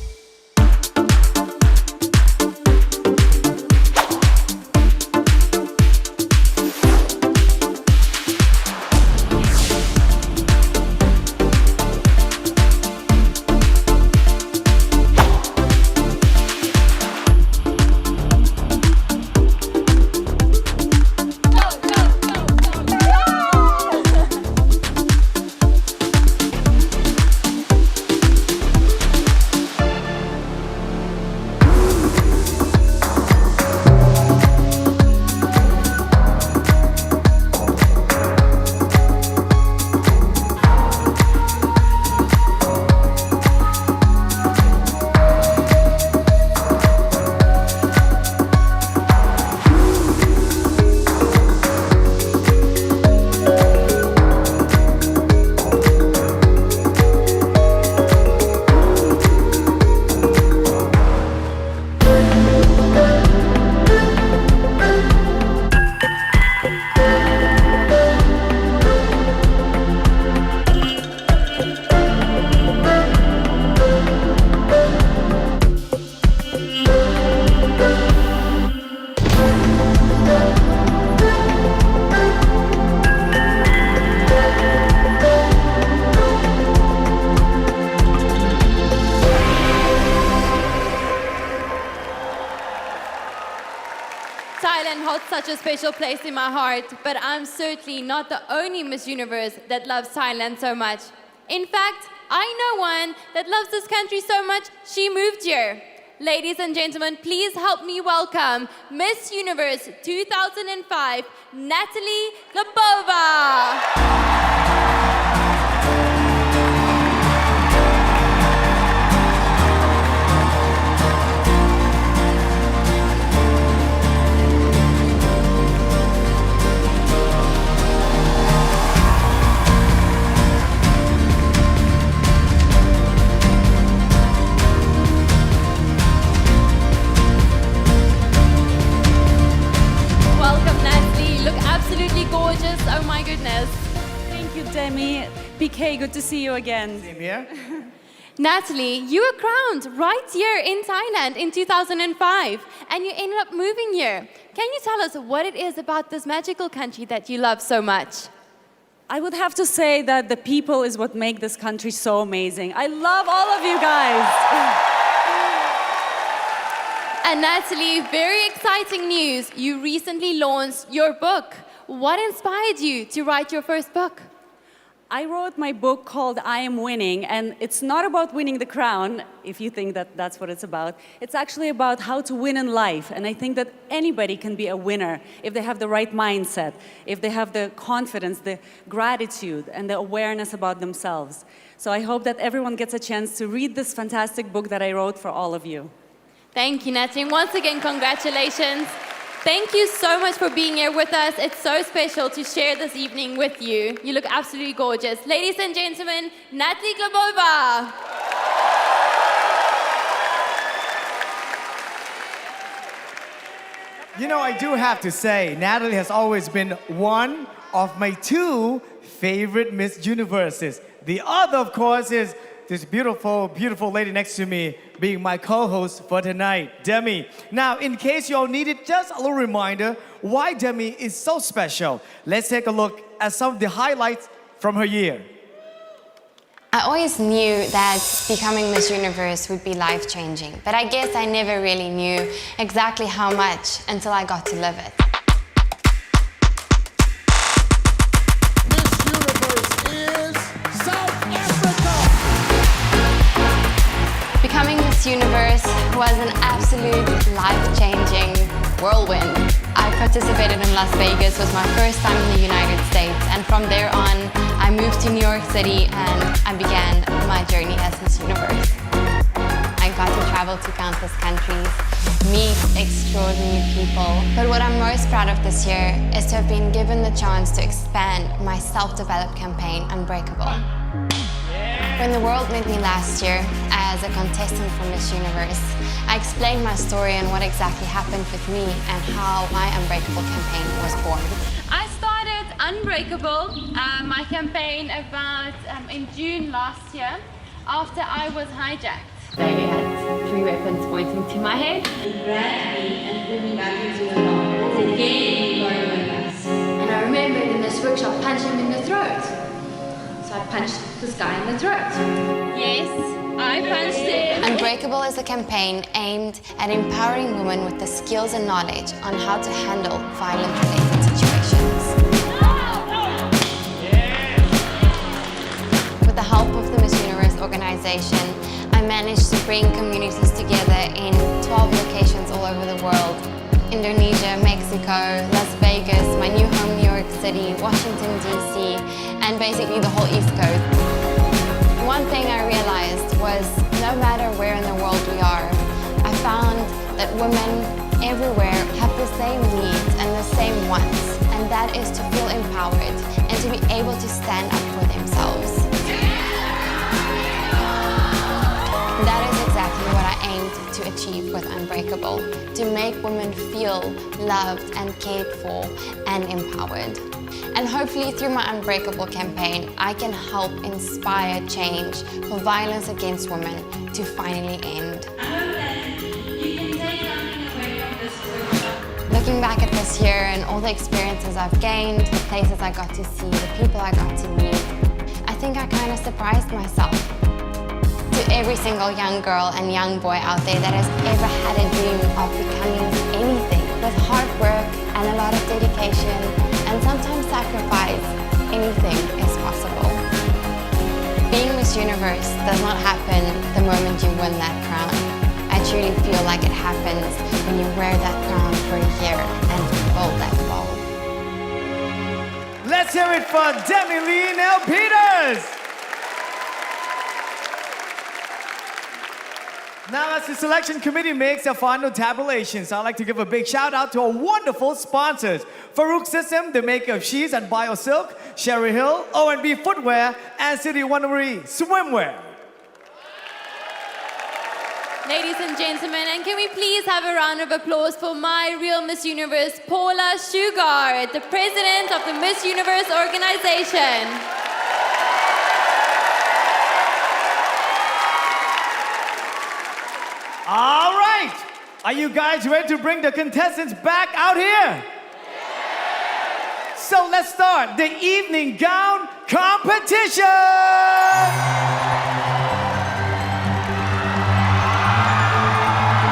Thailand holds such a special place in my heart, but I'm certainly not the only Miss Universe that loves Thailand so much. In fact, I know one that loves this country so much, she moved here. Ladies and gentlemen, please help me welcome Miss Universe 2005, Natalie Labova. goodness. Thank you, Demi. PK, good to see you again. Same here. Natalie, you were crowned right here in Thailand in 2005, and you ended up moving here. Can you tell us what it is about this magical country that you love so much? I would have to say that the people is what make this country so amazing. I love all of you guys. And Natalie, very exciting news. You recently launched your book. What inspired you to write your first book? I wrote my book called I Am Winning, and it's not about winning the crown, if you think that that's what it's about. It's actually about how to win in life, and I think that anybody can be a winner if they have the right mindset, if they have the confidence, the gratitude, and the awareness about themselves. So I hope that everyone gets a chance to read this fantastic book that I wrote for all of you. Thank you, Natalie. And once again, congratulations. Thank you so much for being here with us. It's so special to share this evening with you. You look absolutely gorgeous. Ladies and gentlemen, Natalie Glebova. You know, I do have to say, Natalie has always been one of my two favorite Miss Universes. The other, of course, is this beautiful, beautiful lady next to me being my co-host for tonight, Demi. Now, in case you all needed just a little reminder why Demi is so special, let's take a look at some of the highlights from her year. I always knew that becoming Miss Universe would be life-changing, but I guess I never really knew exactly how much until I got to live it. Becoming Miss Universe was an absolute life-changing whirlwind. I participated in Las Vegas, was my first time in the United States, and from there on, I moved to New York City and I began my journey as Miss Universe. I got to travel to countless countries, meet extraordinary people, but what I'm most proud of this year is to have been given the chance to expand my self-developed campaign, Unbreakable. When the world met me last year as a contestant for Miss Universe, I explained my story and what exactly happened with me and how my Unbreakable campaign was born. I started Unbreakable, my campaign about in June last year after I was hijacked. They had 3 weapons pointing to my head. They grabbed me and threw me back into the lawn and said, "Get in, you got weapons." And I remember in this workshop punching him in the throat. So I punched this guy in the throat. Yes, I punched him. Unbreakable is a campaign aimed at empowering women with the skills and knowledge on how to handle violent-related situations. With the help of the Miss Universe organization, I managed to bring communities together in 12 locations all over the world. Indonesia, Mexico, Las Vegas, my new home New York City, Washington DC, and basically the whole East Coast. One thing I realized was no matter where in the world we are, I found that women everywhere have the same needs and the same wants, and that is to feel empowered and to be able to stand up for themselves. That is exactly what I aimed to achieve with Unbreakable, to make women feel loved and cared for and empowered. And hopefully through my Unbreakable campaign, I can help inspire change for violence against women to finally end. I hope that you can take something away from this workshop. Looking back at this year and all the experiences I've gained, the places I got to see, the people I got to meet, I think I kind of surprised myself. To every single young girl and young boy out there that has ever had a dream of becoming anything, with hard work and a lot of dedication and sometimes sacrifice, anything is possible. Being Miss Universe does not happen the moment you win that crown. I truly feel like it happens when you wear that crown for a year and fulfill that role. Let's hear it for Demi Lee Nell Peters. Now, as the selection committee makes their final tabulations, I'd like to give a big shout out to our wonderful sponsors: Farouk System, the maker of Sheets and BioSilk, Sherry Hill, O&B Footwear, and City Wondery Swimwear. Ladies and gentlemen, and can we please have a round of applause for my real Miss Universe, Paula Sugar, the president of the Miss Universe organization. All right. Are you guys ready to bring the contestants back out here? So let's start the evening gown competition.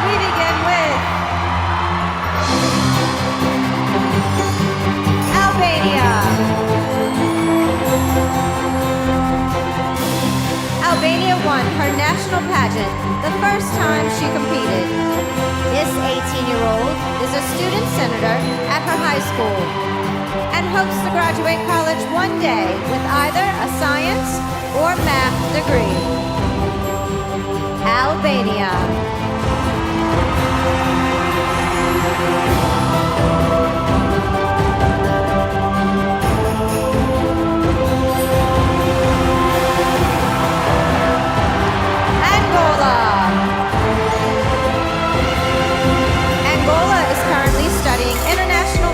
We begin with Albania. Albania won her national pageant the first time she competed. This 18-year-old is a student senator at her high school and hopes to graduate college one day with either a science or math degree. Albania.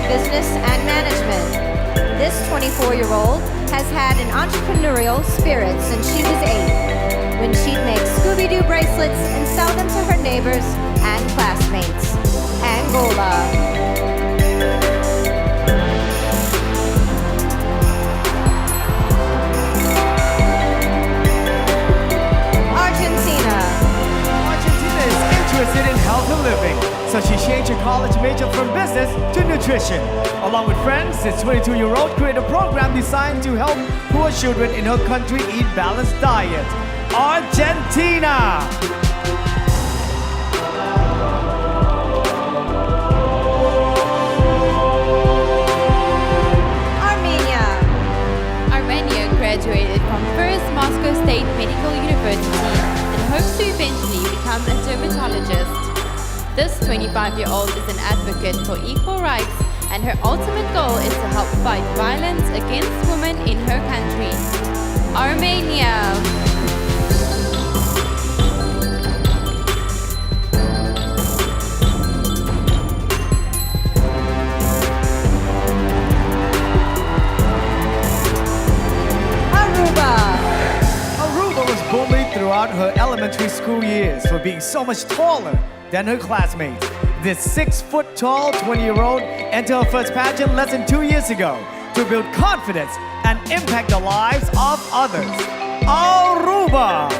Business and management. This 24-year-old has had an entrepreneurial spirit since she was 8, when she'd make Scooby-Doo bracelets and sell them to her neighbors and classmates. Angola. Argentina is interested in healthy living, so she changed her college major from business to nutrition. Along with friends, this 22-year-old created a program designed to help poor children in her country eat balanced diet. Argentina. Armenia graduated from First Moscow State Medical University and hopes to eventually become a dermatologist. This 25-year-old is an advocate for equal rights, and her ultimate goal is to help fight violence against women in her country. Armenia. Aruba was bullied throughout her elementary school years for being so much taller than her classmates. This 6-foot-tall 20-year-old entered her first pageant less than 2 years ago to build confidence and impact the lives of others. Aruba.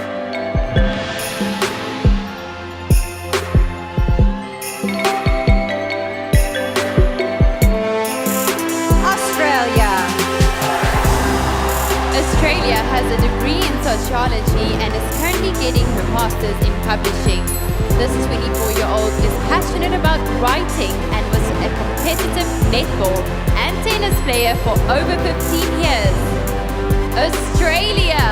Australia has a degree in sociology and is currently getting her master's in publishing. This 24-year-old is passionate about writing and was a competitive netball and tennis player for over 15 years. Australia.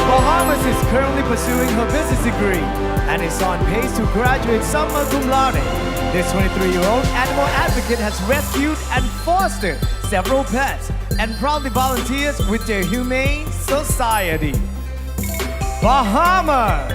Bahamas is currently pursuing her business degree and is on pace to graduate summa cum laude. This 23-year-old animal advocate has rescued and fostered several pets and proudly volunteers with their humane society. Bahamas.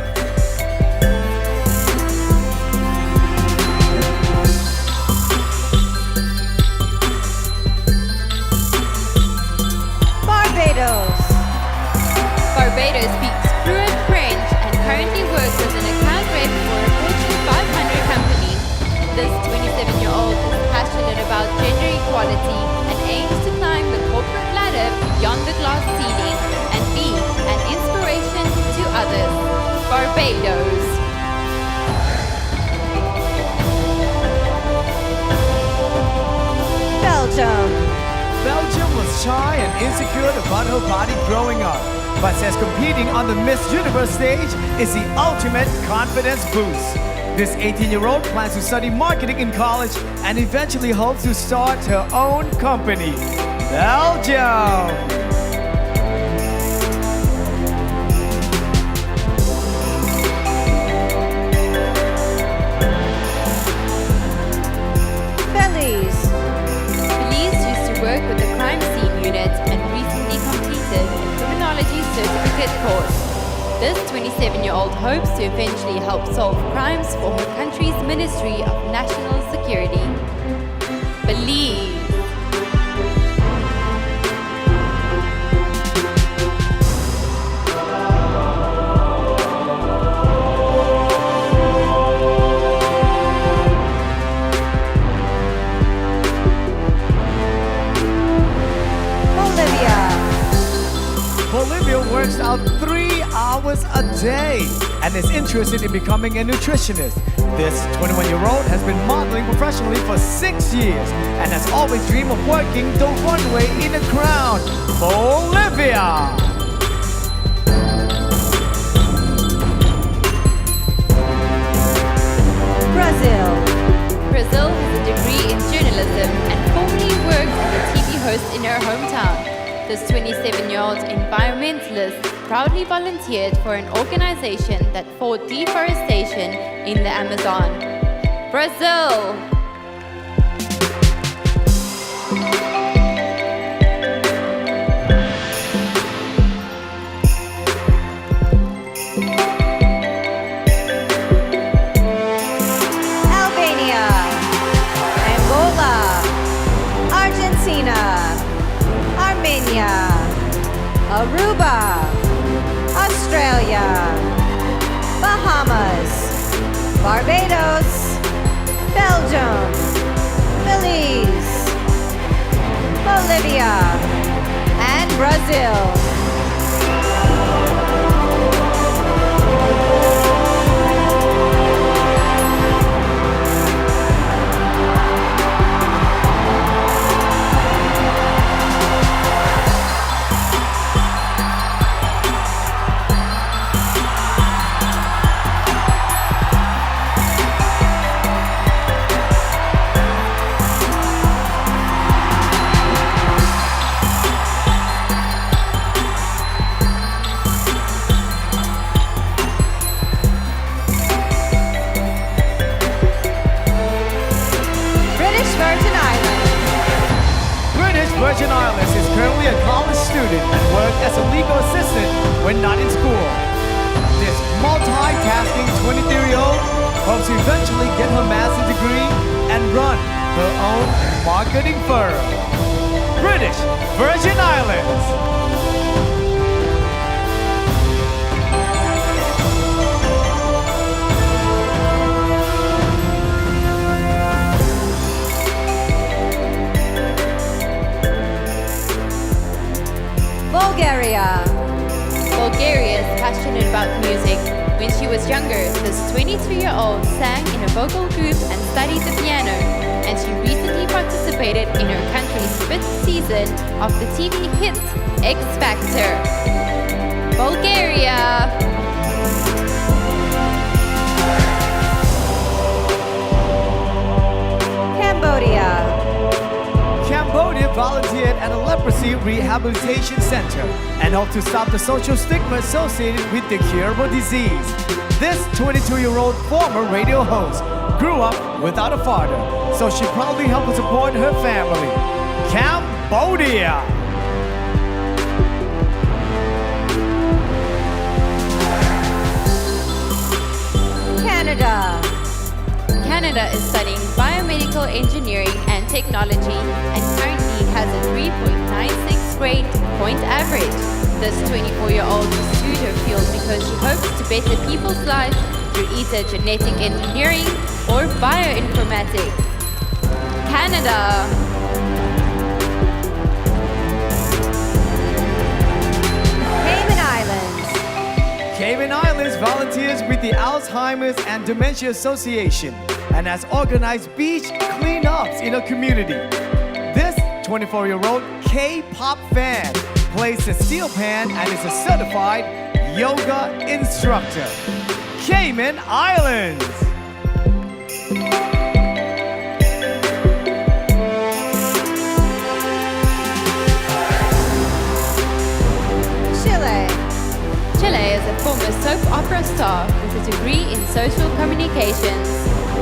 Barbados speaks fluent French and currently works as an account rep for a Fortune 500 company. This 27-year-old is passionate about gender equality and aims to climb the corporate ladder beyond the glass ceiling and be an inspiration to others. Barbados. Belgium was shy and insecure about her body growing up, but says competing on the Miss Universe stage is the ultimate confidence boost. This 18-year-old plans to study marketing in college and eventually hopes to start her own company. Belgium! Belize used to work This 27-year-old hopes to eventually help solve crimes for her country's Ministry of National Security. Believe. Bolivia works out 3 hours a day and is interested in becoming a nutritionist. This 21-year-old has been modeling professionally for 6 years and has always dreamed of working the runway in a crown. Bolivia! Brazil. Brazil has a degree in journalism and formerly worked as a TV host in her hometown. This 27-year-old environmentalist proudly volunteered for an organization that fought deforestation in the Amazon. Brazil! Albania. Angola. Argentina. Armenia. Aruba. Australia. Bahamas. Barbados. Belgium. Belize. Bolivia. And Brazil. Virgin Islands is currently a college student and works as a legal assistant when not in school. This multitasking 23-year-old hopes to eventually get her master's degree and run her own marketing firm. British Virgin Islands. Bulgaria. Bulgaria is passionate about music. When she was younger, this 22-year-old sang in a vocal group and studied the piano, and she recently participated in her country's 5th season of the TV hit X Factor. Bulgaria! Cambodia. Cambodia volunteered at a leprosy rehabilitation center and hoped to stop the social stigma associated with the curable disease. This 22-year-old former radio host grew up without a father, so she proudly helped to support her family. Cambodia! Canada. Canada is studying biomedical engineering and technology and currently has a 3.96 grade point average. This 24-year-old pursued her field because she hopes to better people's lives through either genetic engineering or bioinformatics. Canada. Cayman Islands. Cayman Islands volunteers with the Alzheimer's and Dementia Association and has organized beach cleanups in her community. This 24-year-old K-pop fan plays the steel pan and is a certified yoga instructor. Cayman Islands. Chile. Chile is a former soap opera star with a degree in social communications.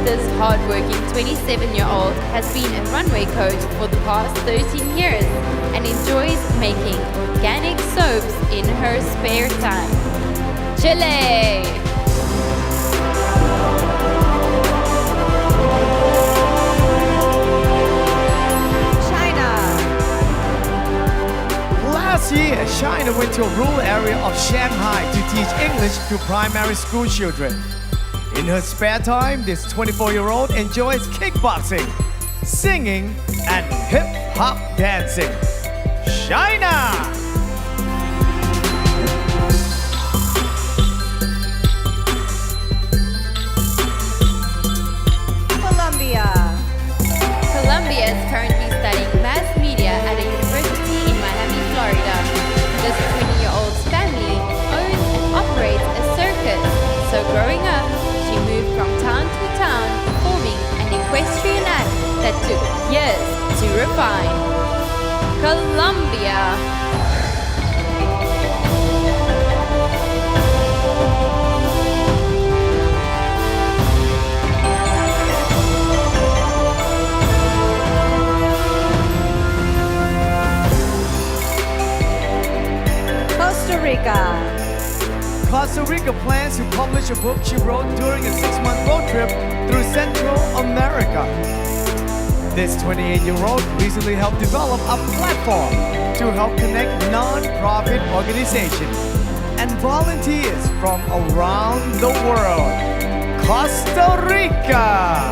This hardworking 27-year-old has been a runway coach for the past 13 years and enjoys making organic soaps in her spare time. Chile. China. Last year, China went to a rural area of Shanghai to teach English to primary school children. In her spare time, this 24-year-old enjoys kickboxing, singing, and hip-hop dancing. China! Colombia. Colombia is currently studying mass media at a university in Miami, Florida. This 20-year-old's family owns and operates a circus. So growing up, she moved from town to town performing an equestrian act that took years to refine. Colombia. Costa Rica. Costa Rica plans to publish a book she wrote during a 6-month road trip through Central America. This 28-year-old recently helped develop a platform to help connect non-profit organizations and volunteers from around the world. Costa Rica!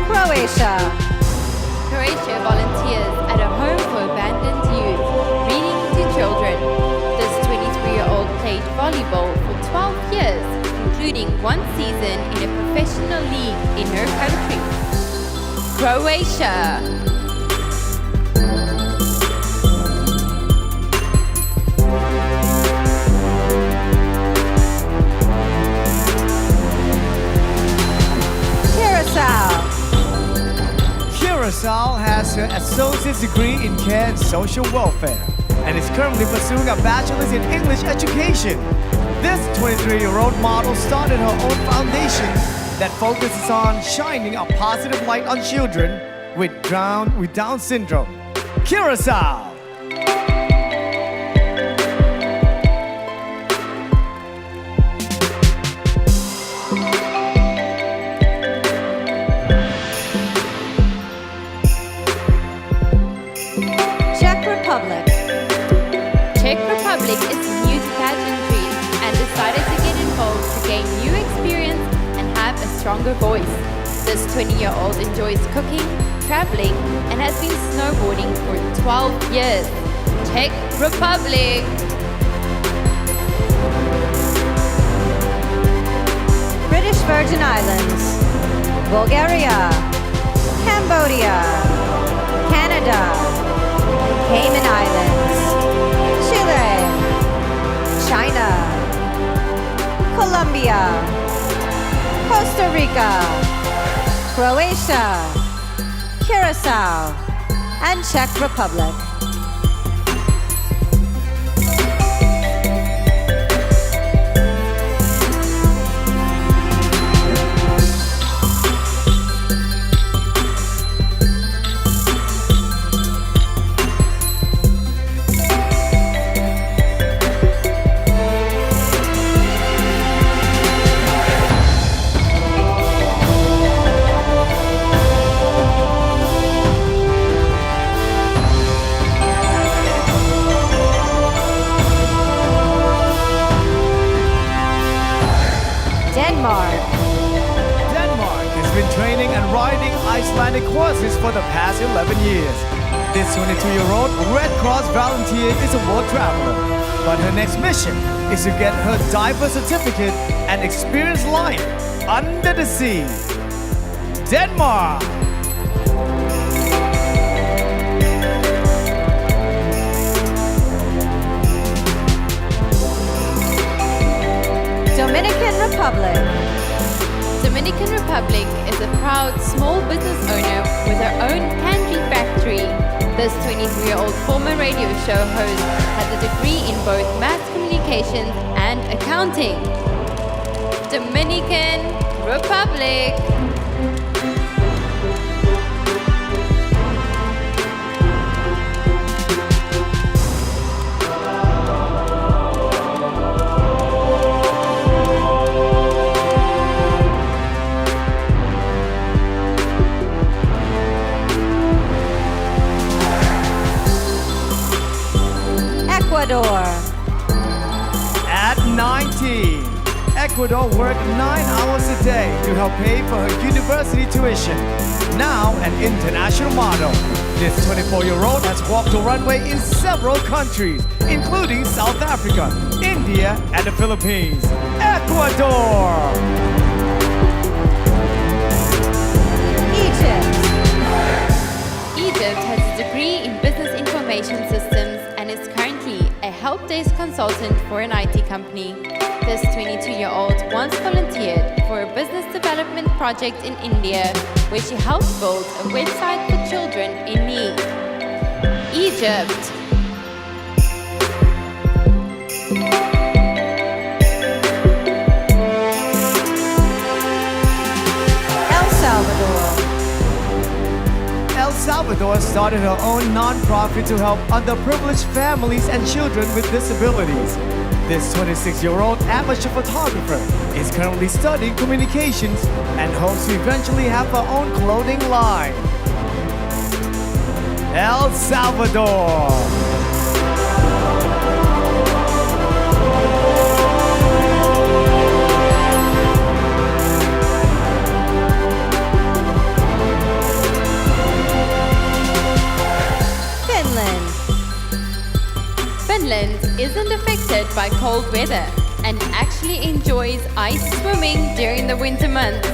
Croatia. Croatia volunteers at a home for abandoned youth, reading to children. This 23-year-old played volleyball for 12 years, including one season in a professional league in her country. Croatia. Curacao. Curacao has her associate's degree in care and social welfare and is currently pursuing a bachelor's in English education. This 23-year-old model started her own foundation that focuses on shining a positive light on children with Down syndrome. Curacao! Czech Republic. Czech Republic is new to pageantry and decided to get involved to gain new experience and have a stronger voice. This 20-year-old enjoys cooking, traveling, and has been snowboarding for 12 years. Czech Republic. British Virgin Islands. Bulgaria. Cambodia. Canada. Cayman Islands. Chile. China. Colombia. Costa Rica. Croatia. Curacao. And Czech Republic. Denmark. Denmark has been training and riding Icelandic horses for the past 11 years. This 22-year-old Red Cross volunteer is a world traveler, but her next mission is to get her diver certificate and experience life under the sea. Denmark! Dominican Republic. Dominican Republic is a proud small business owner with her own candy factory. This 23-year-old former radio show host has a degree in both mass communications and accounting. Dominican Republic. Ecuador. At 19, Ecuador worked 9 hours a day to help pay for her university tuition. Now an international model, this 24-year-old has walked the runway in several countries, including South Africa, India, and the Philippines. Ecuador! Egypt. Egypt has a degree in business information systems and is currently a help desk consultant for an IT company. This 22-year-old once volunteered for a business development project in India, where she helped build a website for children in need. Egypt. El Salvador. El Salvador started her own non-profit to help underprivileged families and children with disabilities. This 26-year-old amateur photographer is currently studying communications and hopes to eventually have her own clothing line. El Salvador. Finland. Finland isn't affected by cold weather and actually enjoys ice swimming during the winter months.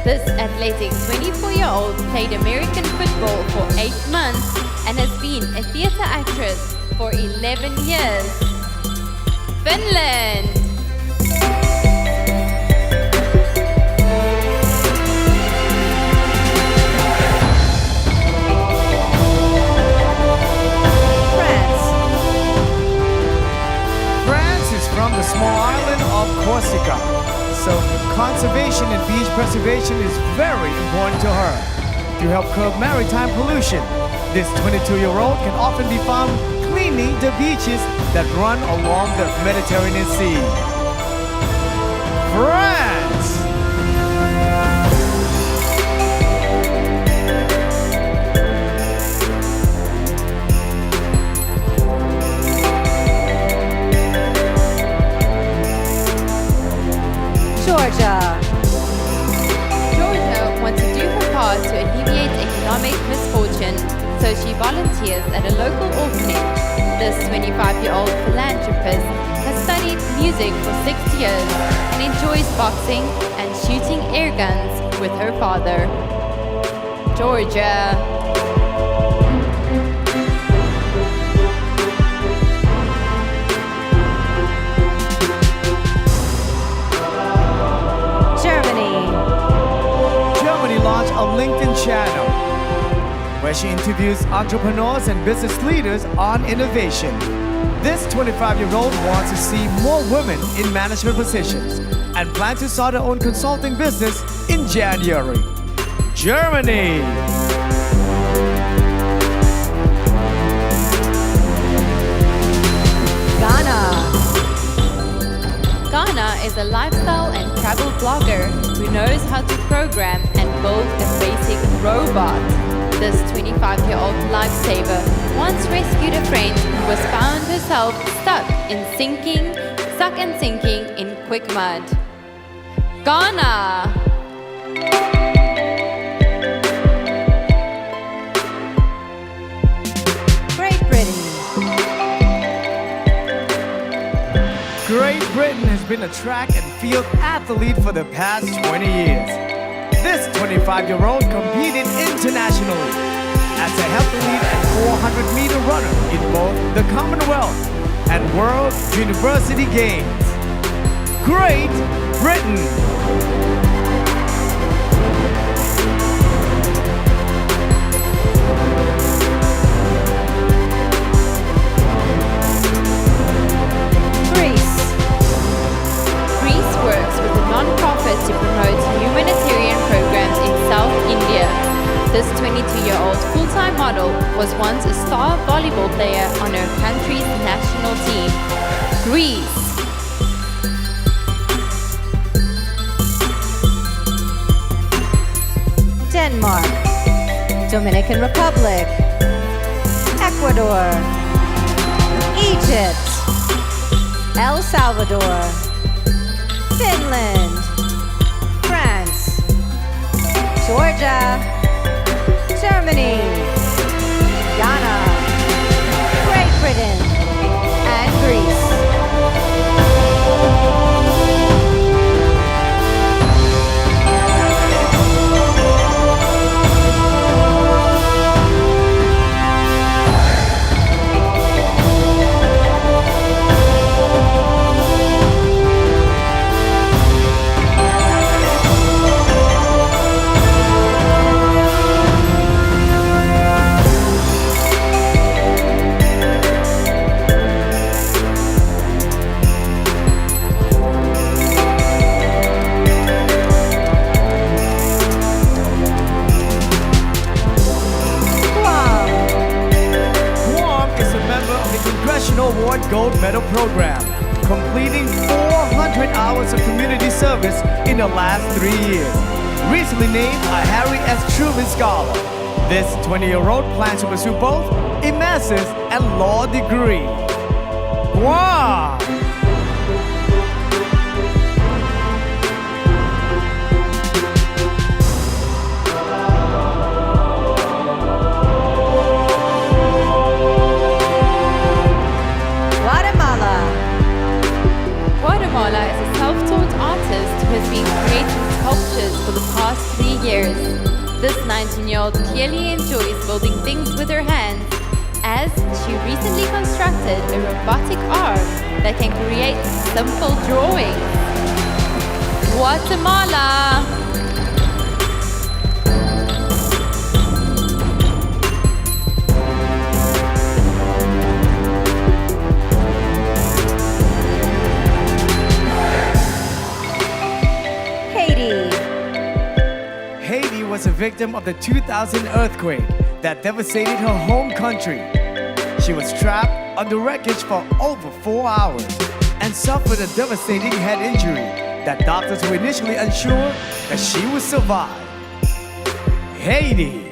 This athletic 24-year-old played American football for 8 months and has been a theater actress for 11 years. Finland! France is from the small island of Corsica, so conservation and beach preservation is very important to her. To help curb maritime pollution, this 22-year-old can often be found cleaning the beaches that run along the Mediterranean Sea. France! Georgia. Georgia wants to do her part to alleviate economic misfortune, so she volunteers at a local orphanage. This 25-year-old philanthropist has studied music for 6 years and enjoys boxing and shooting air guns with her father. Georgia. Germany launched a LinkedIn channel where she interviews entrepreneurs and business leaders on innovation. This 25-year-old wants to see more women in management positions and plans to start her own consulting business in January. Germany. Ghana. Ghana is a lifestyle and travel blogger who knows how to program and build a basic robot. This 25-year-old lifesaver once rescued a friend who was found herself stuck and sinking in quick mud. Ghana! Great Britain. Great Britain has been a track and field athlete for the past 20 years. This 25-year-old competed internationally as a heptathlete and 400-meter runner in both the Commonwealth and World University Games. Great Britain! Greece works with a non-profit model, was once a star volleyball player on her country's national team. Greece. Denmark, Dominican Republic, Ecuador, Egypt, El Salvador, Finland, France, Georgia, Germany, Ghana, Great Britain, and Greece. Congressional Award Gold Medal Program, completing 400 hours of community service in the last 3 years. Recently named a Harry S. Truman Scholar, this 20-year-old plans to pursue both a master's and law degree. Wow! Guatemala is a self-taught artist who has been creating sculptures for the past 3 years. This 19-year-old clearly enjoys building things with her hands, as she recently constructed a robotic arm that can create simple drawings. Guatemala! Haiti was a victim of the 2000 earthquake that devastated her home country. She was trapped under wreckage for over 4 hours and suffered a devastating head injury that doctors were initially unsure that she would survive. Haiti.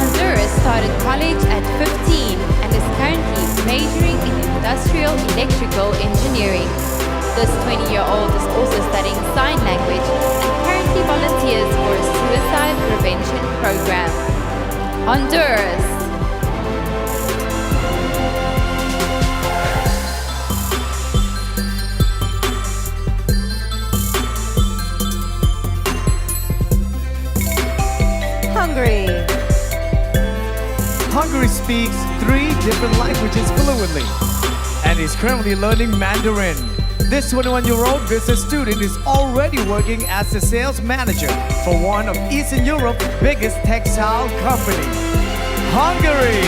Honduras started college at 15 and is currently majoring in industrial electrical engineering. This 20-year-old is also studying sign language and currently volunteers for a suicide prevention program. Honduras. Hungary. Hungary speaks 3 different languages fluently and is currently learning Mandarin. This 21-year-old business student is already working as a sales manager for one of Eastern Europe's biggest textile companies. Hungary!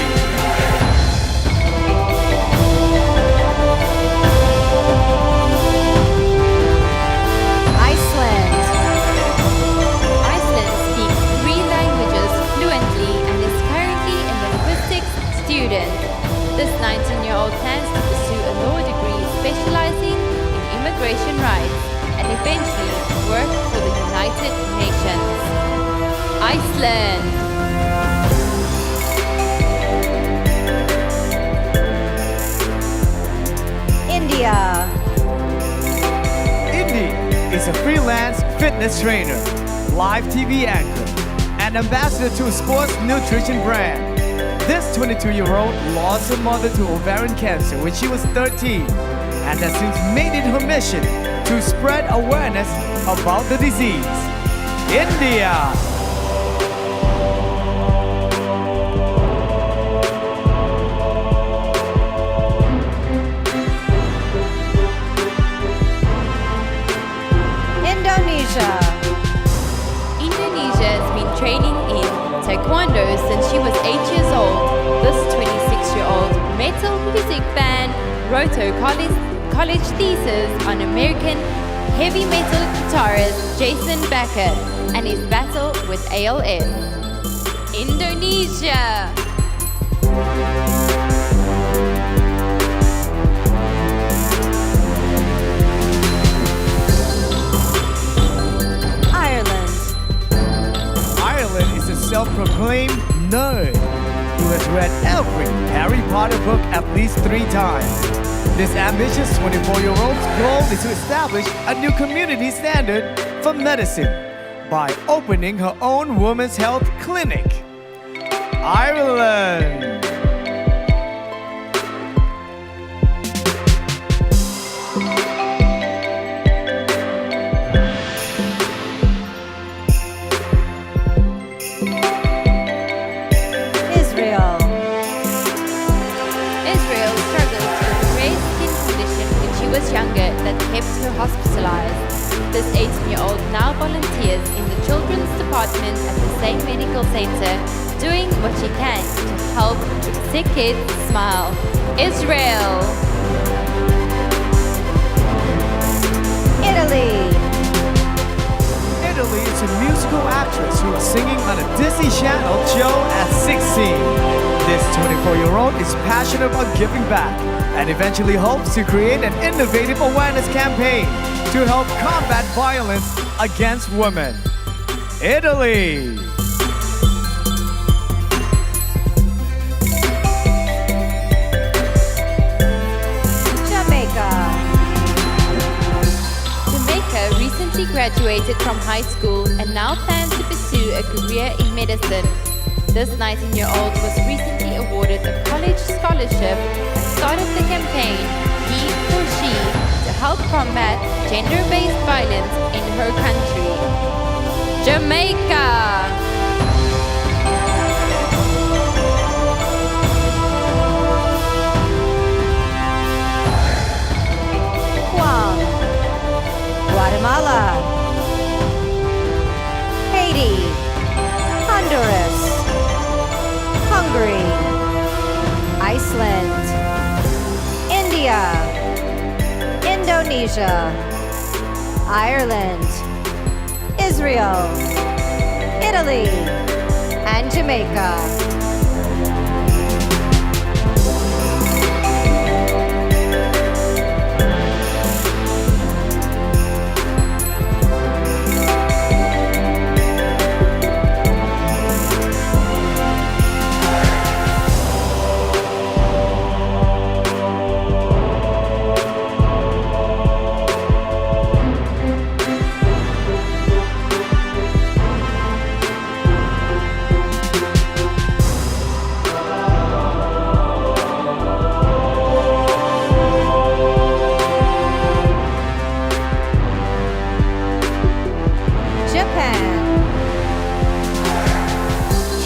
This 19-year-old plans to pursue a law degree specializing in immigration rights and eventually work for the United Nations. Iceland. India. Indy is a freelance fitness trainer, live TV anchor, and ambassador to a sports nutrition brand. This 22-year-old lost her mother to ovarian cancer when she was 13 and has since made it her mission to spread awareness about the disease. India. Indonesia. wrote her college thesis on American heavy metal guitarist Jason Becker and his battle with ALS. Indonesia. Ireland is a self-proclaimed nerd who has read every Harry Potter book at least 3 times. This ambitious 24-year-old's goal is to establish a new community standard for medicine by opening her own women's health clinic. Ireland. Israel. Israel struggles with a rare skin condition when she was younger that kept her hospitalized. This 18-year-old now volunteers in the children's department at the same medical center, doing what she can to help sick kids smile. Israel. Italy. Italy is a musical actress who was singing on a Disney Channel show at 16. This 24-year-old is passionate about giving back and eventually hopes to create an innovative awareness campaign to help combat violence against women. Italy. Jamaica. Jamaica recently graduated from high school and now plans to pursue a career in medicine. This 19-year-old was recently awarded a college scholarship and started the campaign He for She to help combat gender-based violence in her country. Jamaica. Guam. Guatemala. Haiti. Honduras. Hungary. Iceland. India. Indonesia. Ireland. Israel. Italy. And Jamaica.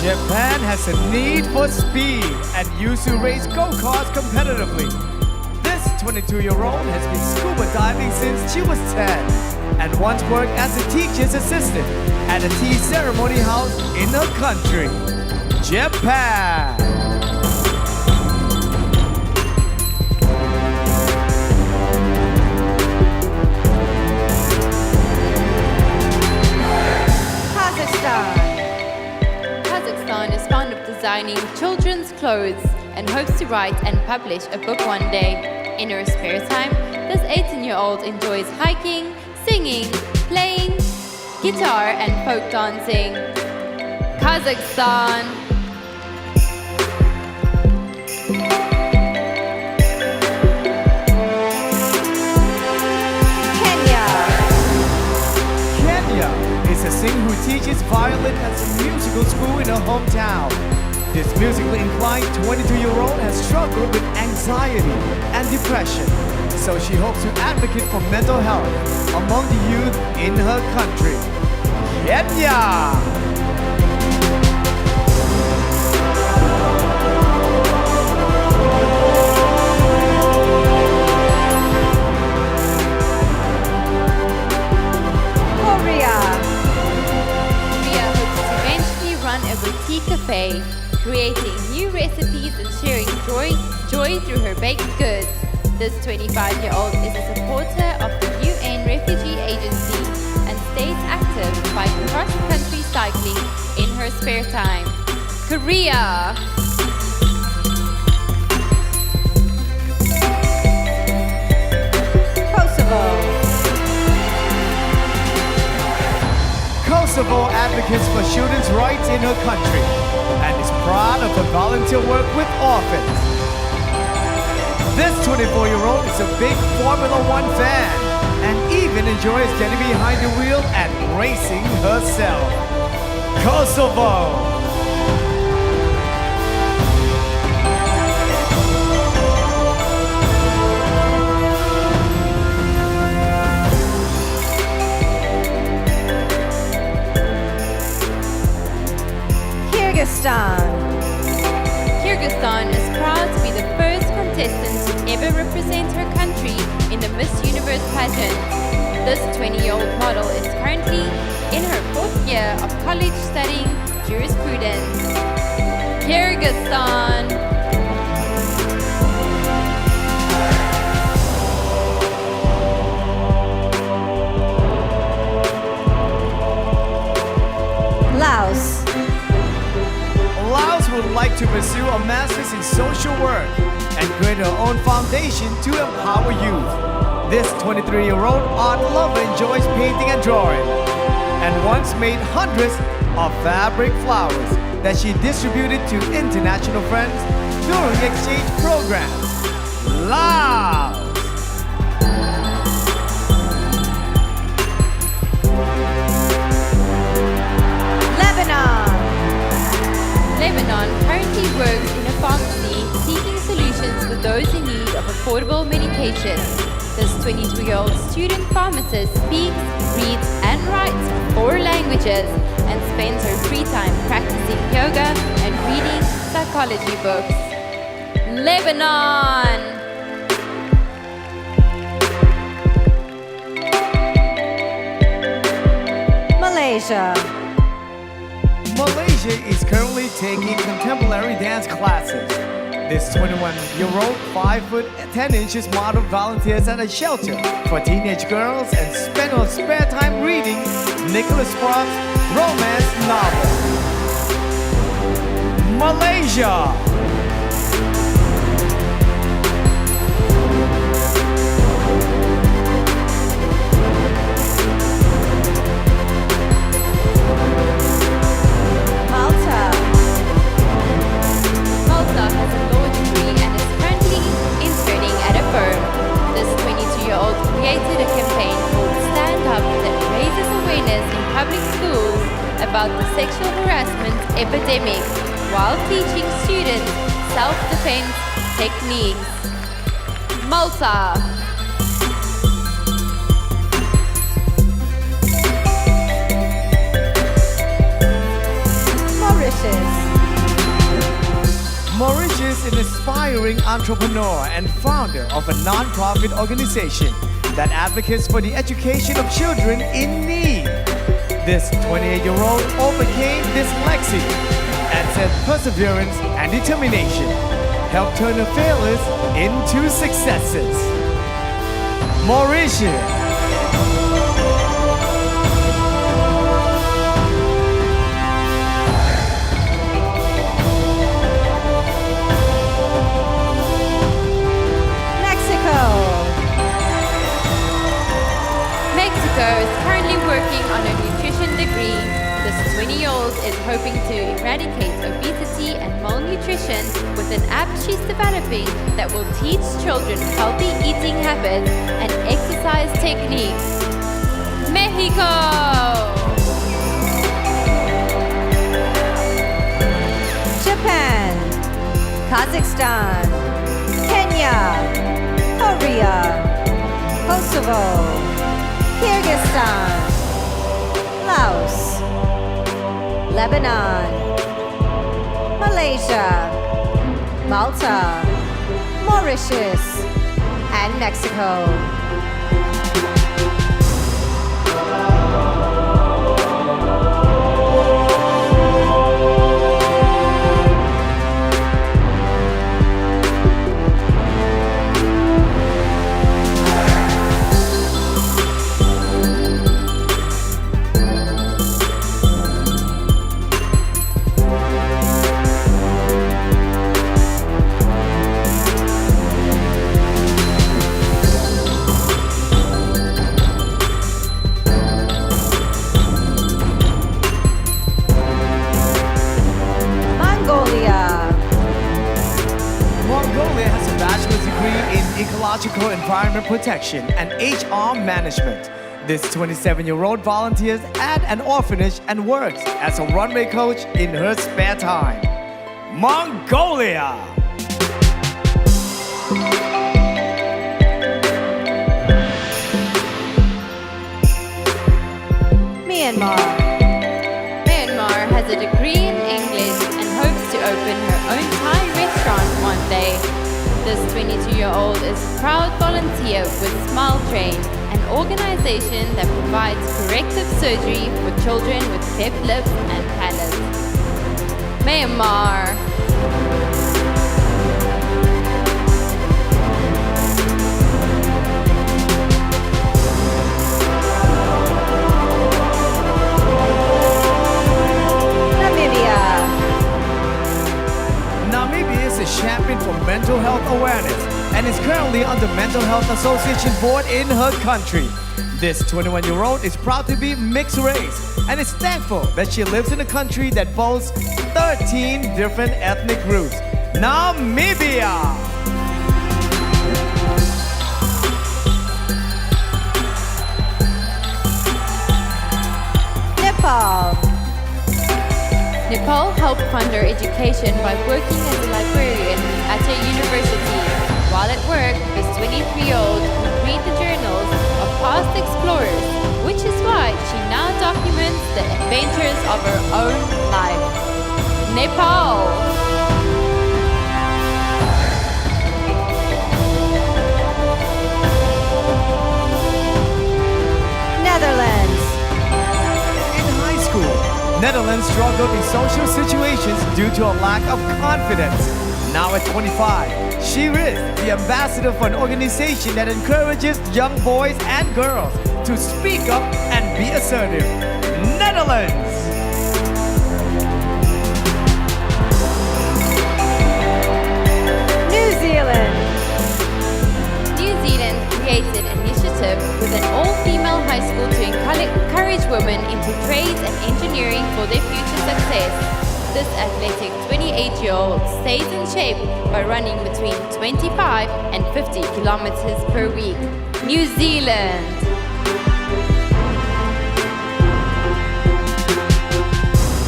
Japan has a need for speed and used to race go-karts competitively. This 22-year-old has been scuba diving since she was 10 and once worked as a teacher's assistant at a tea ceremony house in her country, Japan. Kazakhstan is fond of designing children's clothes and hopes to write and publish a book one day. In her spare time, this 18-year-old enjoys hiking, singing, playing guitar and folk dancing. Kazakhstan. Kenya is a singer who teaches violin at a musical school in her hometown. This musically inclined 22-year-old has struggled with anxiety and depression, so she hopes to advocate for mental health among the youth in her country, Kenya. Korea. Korea hopes to eventually run a boutique cafe, creating new recipes and sharing joy through her baked goods. This 25-year-old is a supporter of the UN Refugee Agency and stays active by cross-country cycling in her spare time. Korea. Kosovo advocates for children's rights in her country and is proud of her volunteer work with orphans. This 24-year-old is a big Formula One fan and even enjoys getting behind the wheel and racing herself. Kosovo! Kyrgyzstan is proud to be the first contestant to ever represent her country in the Miss Universe pageant. This 20-year-old model is currently in her 4th year of college studying jurisprudence. Kyrgyzstan. Laos. Laos would like to pursue a master's in social work and create her own foundation to empower youth. This 23-year-old art lover enjoys painting and drawing and once made hundreds of fabric flowers that she distributed to international friends during exchange programs. Laos! Lebanon currently works in a pharmacy seeking solutions for those in need of affordable medication. This 22-year-old student pharmacist speaks, reads, and writes 4 languages and spends her free time practicing yoga and reading psychology books. Lebanon! Malaysia. Malaysia is currently taking contemporary dance classes. This 21-year-old 5 foot 10 inches model volunteers at a shelter for teenage girls and spends her spare time reading Nicholas Sparks' romance novel. Malaysia. Malta has a law degree and is currently interning at a firm. This 22-year-old created a campaign called Stand Up that raises awareness in public schools about the sexual harassment epidemic while teaching students self-defense techniques. Malta. Mauritius is an aspiring entrepreneur and founder of a non-profit organization that advocates for the education of children in need. This 28-year-old overcame dyslexia and said perseverance and determination helped turn her failures into successes. Mauritius. Mexico is currently working on a nutrition degree. This 20-year-old is hoping to eradicate obesity and malnutrition with an app she's developing that will teach children healthy eating habits and exercise techniques. Mexico! Japan. Kazakhstan. Kenya. Korea. Kosovo. Kyrgyzstan, Laos, Lebanon, Malaysia, Malta, Mauritius, and Mexico. ecological environment protection and HR management. This 27-year-old volunteers at an orphanage and works as a runway coach in her spare time. Mongolia. Myanmar. Myanmar has a degree in English and hopes to open her own Thai restaurant one day. This 22-year-old is a proud volunteer with Smile Train, an organization that provides corrective surgery for children with cleft lips and palates. Myanmar. Namibia is a champion for mental health awareness and is currently on the Mental Health Association board in her country. This 21-year-old is proud to be mixed race and is thankful that she lives in a country that boasts 13 different ethnic groups. Namibia! Nepal. Nepal helped fund her education by working as a librarian at her university. While at work, this 23-year-old would read the journals of past explorers, which is why she now documents the adventures of her own life. Nepal. Netherlands. In high school, Netherlands struggled in social situations due to a lack of confidence. Now at 25, she is the ambassador for an organization that encourages young boys and girls to speak up and be assertive. Netherlands! New Zealand. New Zealand created an initiative with an all-female high school to encourage women into trades and engineering for their future success. This athletic 28-year-old stays in shape by running between 25 and 50 kilometers per week. New Zealand.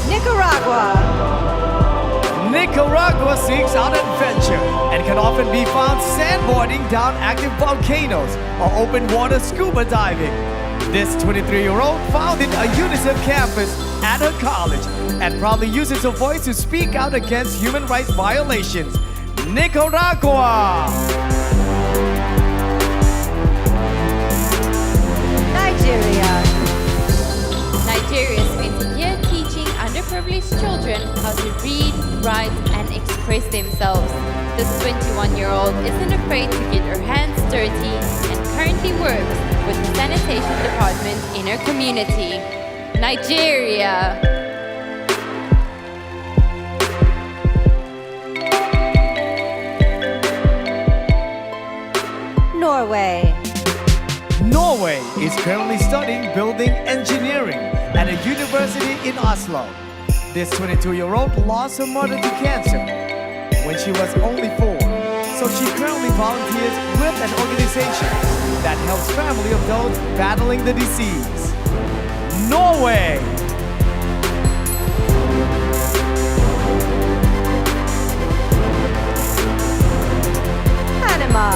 Nicaragua. Nicaragua seeks out adventure and can often be found sandboarding down active volcanoes or open water scuba diving. This 23-year-old founded a UNICEF campus at her college and proudly uses her voice to speak out against human rights violations. Nicaragua! Nigeria. Nigeria spent a year teaching underprivileged children how to read, write, and express themselves. This 21-year-old isn't afraid to get her hands dirty and currently works with the sanitation department in her community. Nigeria. Norway. Norway is currently studying building engineering at a university in Oslo. This 22-year-old lost her mother to cancer when she was only 4. So she currently volunteers with an organization that helps family of those battling the disease. Norway! Panama.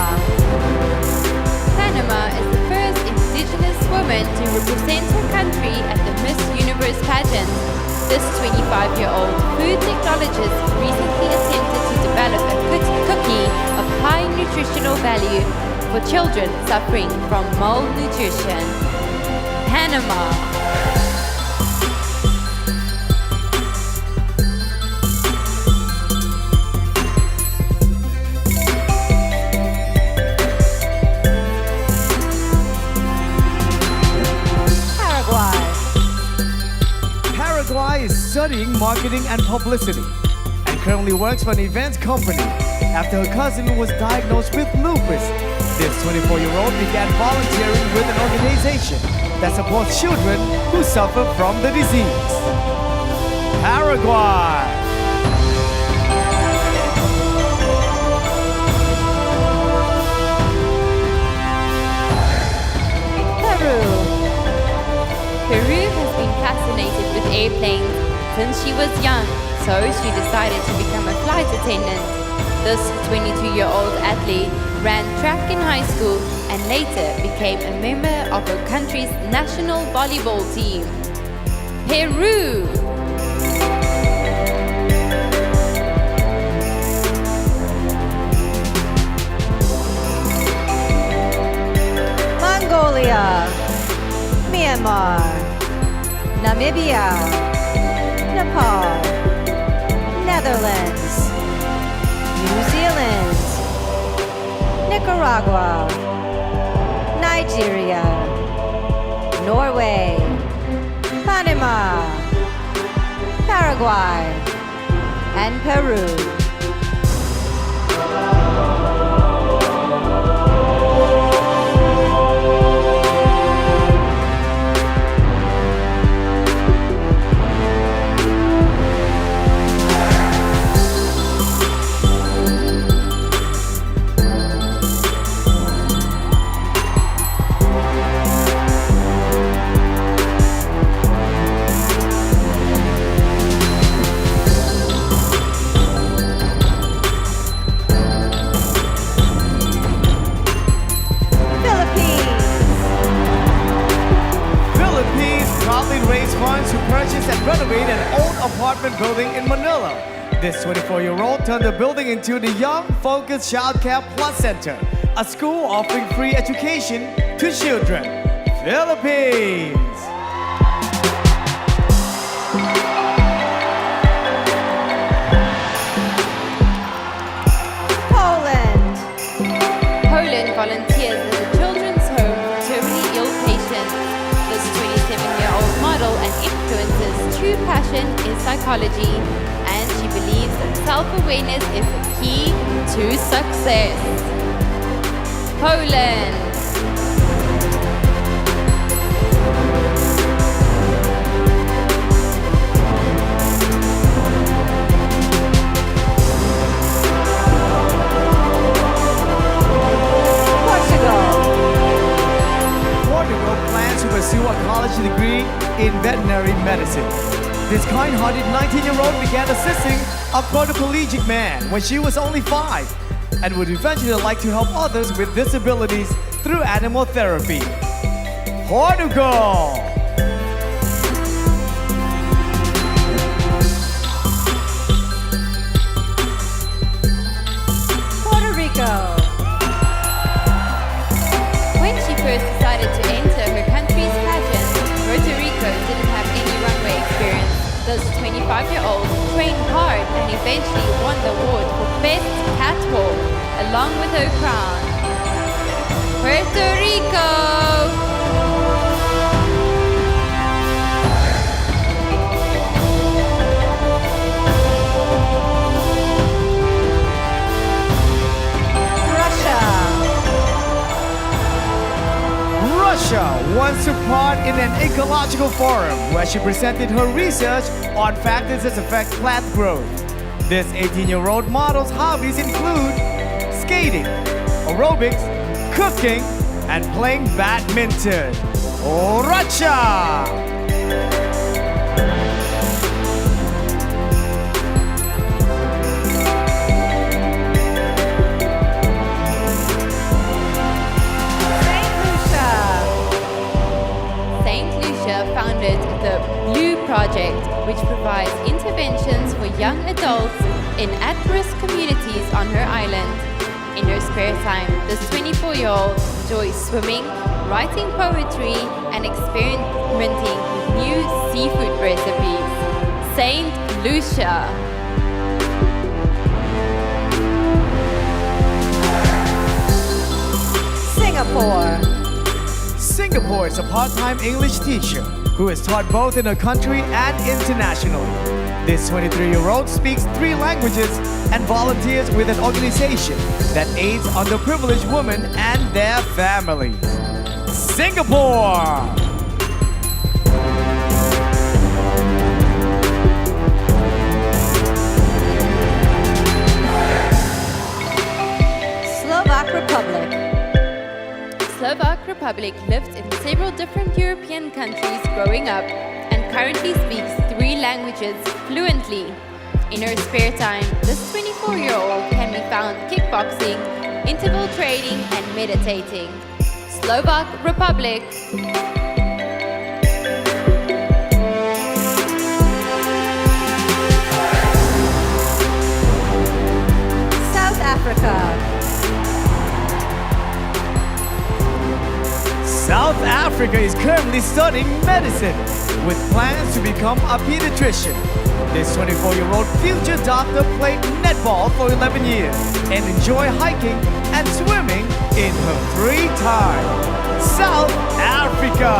Panama is the first indigenous woman to represent her country at the Miss Universe pageant. This 25-year-old food technologist recently attempted to develop a cookie of high nutritional value for children suffering from malnutrition. Panama. Paraguay is studying marketing and publicity and currently works for an events company after her cousin was diagnosed with lupus. This 24-year-old began volunteering with an organization that supports children who suffer from the disease. Paraguay. since she was young, so she decided to become a flight attendant. This 22-year-old athlete ran track in high school and later became a member of her country's national volleyball team. Peru. Mongolia, Myanmar, Namibia, Nepal, Netherlands, New Zealand, Nicaragua, Nigeria, Norway, Panama, Paraguay, and Peru. Renovate an old apartment building in Manila. This 24-year-old turned the building into the Young Focus Child Care Plus Center, a school offering free education to children. Philippines. Poland. Poland volunteers as a children's home for terminally ill patients. This 27-year-old model and influencer's true passion is psychology, and she believes that self-awareness is the key to success. Poland. Pursue a college degree in veterinary medicine. This kind-hearted 19-year-old began assisting a quadriplegic man when she was only 5 and would eventually like to help others with disabilities through animal therapy. Portugal! Puerto Rico. When she first decided to enter her country's pageant, Puerto Rico didn't have any runway experience. This 25-year-old trained hard and eventually won the award for Best Catwalk, along with her crown. Puerto Rico! Russia once took part in an ecological forum where she presented her research on factors that affect plant growth. This 18-year-old model's hobbies include skating, aerobics, cooking, and playing badminton. Russia! Founded the Blue Project, which provides interventions for young adults in at-risk communities on her island. In her spare time, this 24-year-old enjoys swimming, writing poetry, and experimenting with new seafood recipes. Saint Lucia. Singapore. Singapore is a part-time English teacher who is taught both in her country and internationally. This 23-year-old speaks 3 languages and volunteers with an organization that aids underprivileged women and their families. Singapore! Slovak Republic. Slovak Republic lived in several different European countries growing up and currently speaks 3 languages fluently. In her spare time, this 24-year-old can be found kickboxing, interval training, and meditating. Slovak Republic. South Africa. South Africa is currently studying medicine with plans to become a pediatrician. This 24-year-old future doctor played netball for 11 years and enjoy hiking and swimming in her free time. South Africa.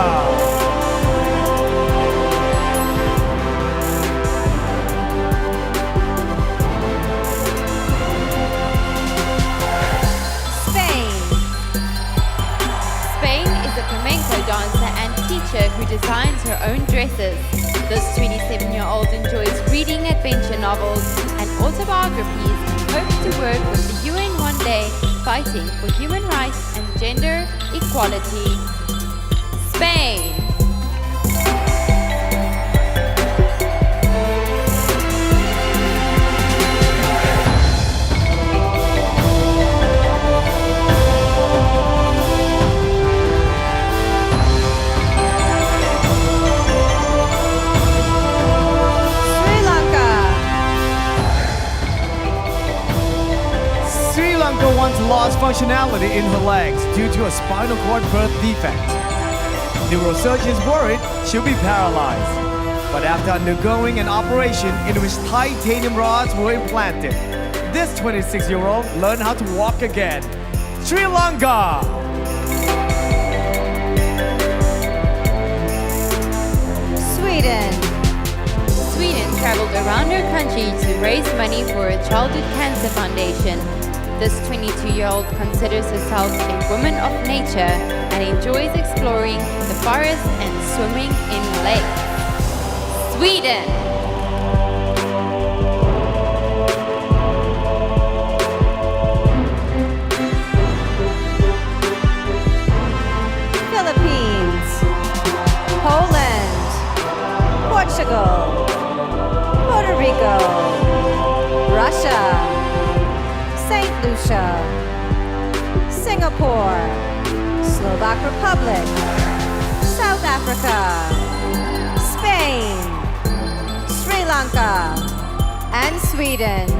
Dancer and teacher who designs her own dresses. This 27-year-old enjoys reading adventure novels and autobiographies and hopes to work with the UN one day, fighting for human rights and gender equality. Spain. Once lost functionality in her legs due to a spinal cord birth defect. Neurosurgeons worried she'll be paralyzed. But after undergoing an operation in which titanium rods were implanted, this 26-year-old learned how to walk again. Sri Lanka. Sweden. Sweden traveled around her country to raise money for a childhood cancer foundation. This 22-year-old considers herself a woman of nature and enjoys exploring the forest and swimming in lakes. Sweden. Philippines. Poland. Portugal. Puerto Rico. Russia. St. Lucia, Singapore, Slovak Republic, South Africa, Spain, Sri Lanka, and Sweden.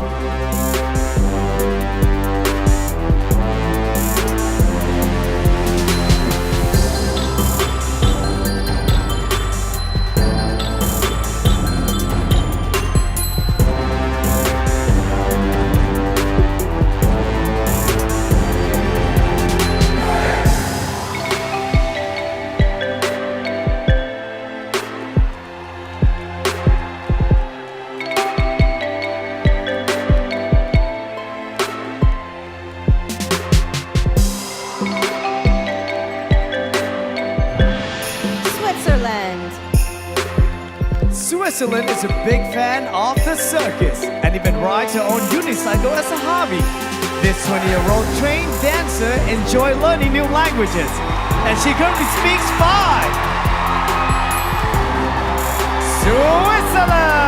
Switzerland is a big fan of the circus and even rides her own unicycle as a hobby. This 20-year-old trained dancer enjoys learning new languages, and she currently speaks 5. Switzerland!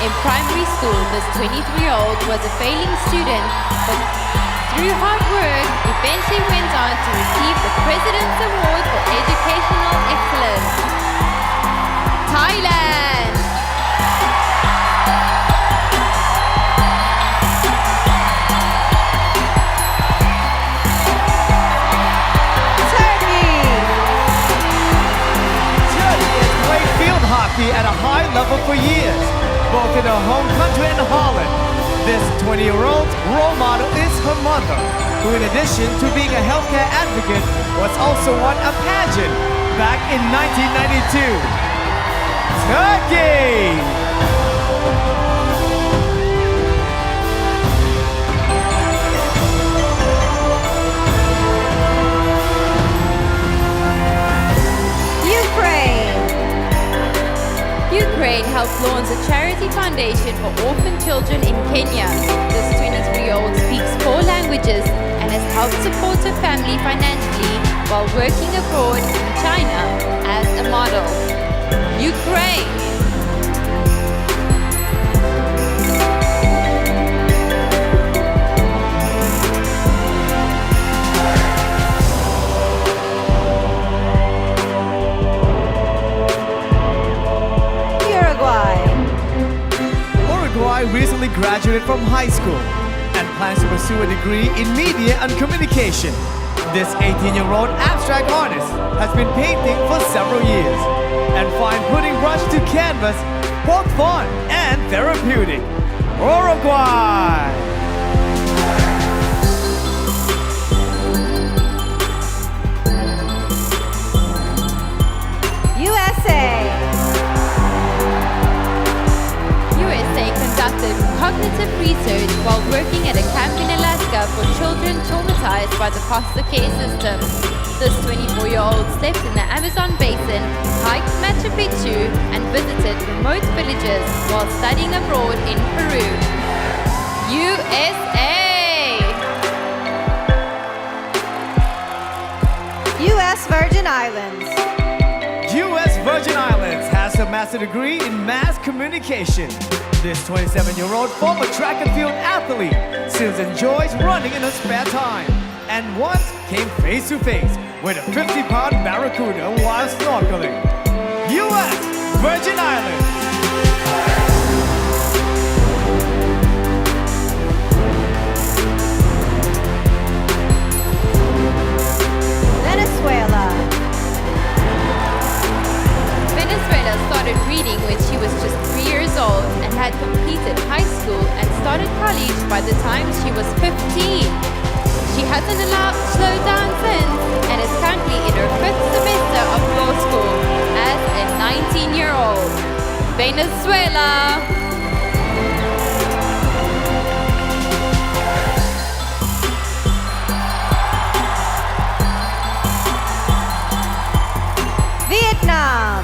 In primary school, this 23-year-old was a failing student, but through hard work, eventually went on to receive the President's Award for Educational Excellence. Thailand. Hockey at a high level for years, both in her home country and Holland. This 20-year-old's role model is her mother, who in addition to being a healthcare advocate, was also won a pageant back in 1992. Turkey! Ukraine helped launch a charity foundation for orphan children in Kenya. This 23-year-old speaks 4 languages and has helped support her family financially while working abroad in China as a model. Ukraine. Uruguay recently graduated from high school and plans to pursue a degree in media and communication. This 18-year-old abstract artist has been painting for several years and finds putting brush to canvas both fun and therapeutic. Uruguay! USA conducted cognitive research while working at a camp in Alaska for children traumatized by the foster care system. This 24-year-old slept in the Amazon basin, hiked Machu Picchu, and visited remote villages while studying abroad in Peru. USA! U.S. Virgin Islands. U.S. Virgin Islands has a master's degree in mass communication. This 27-year-old former track and field athlete still enjoys running in her spare time and once came face to face with a 50-pound barracuda while snorkeling. U.S. Virgin Islands. Venezuela. Venezuela started reading when she was just 3 years old and had completed high school and started college by the time she was 15. She hasn't slowed down since and is currently in her 5th semester of law school as a 19-year-old. Venezuela. Vietnam.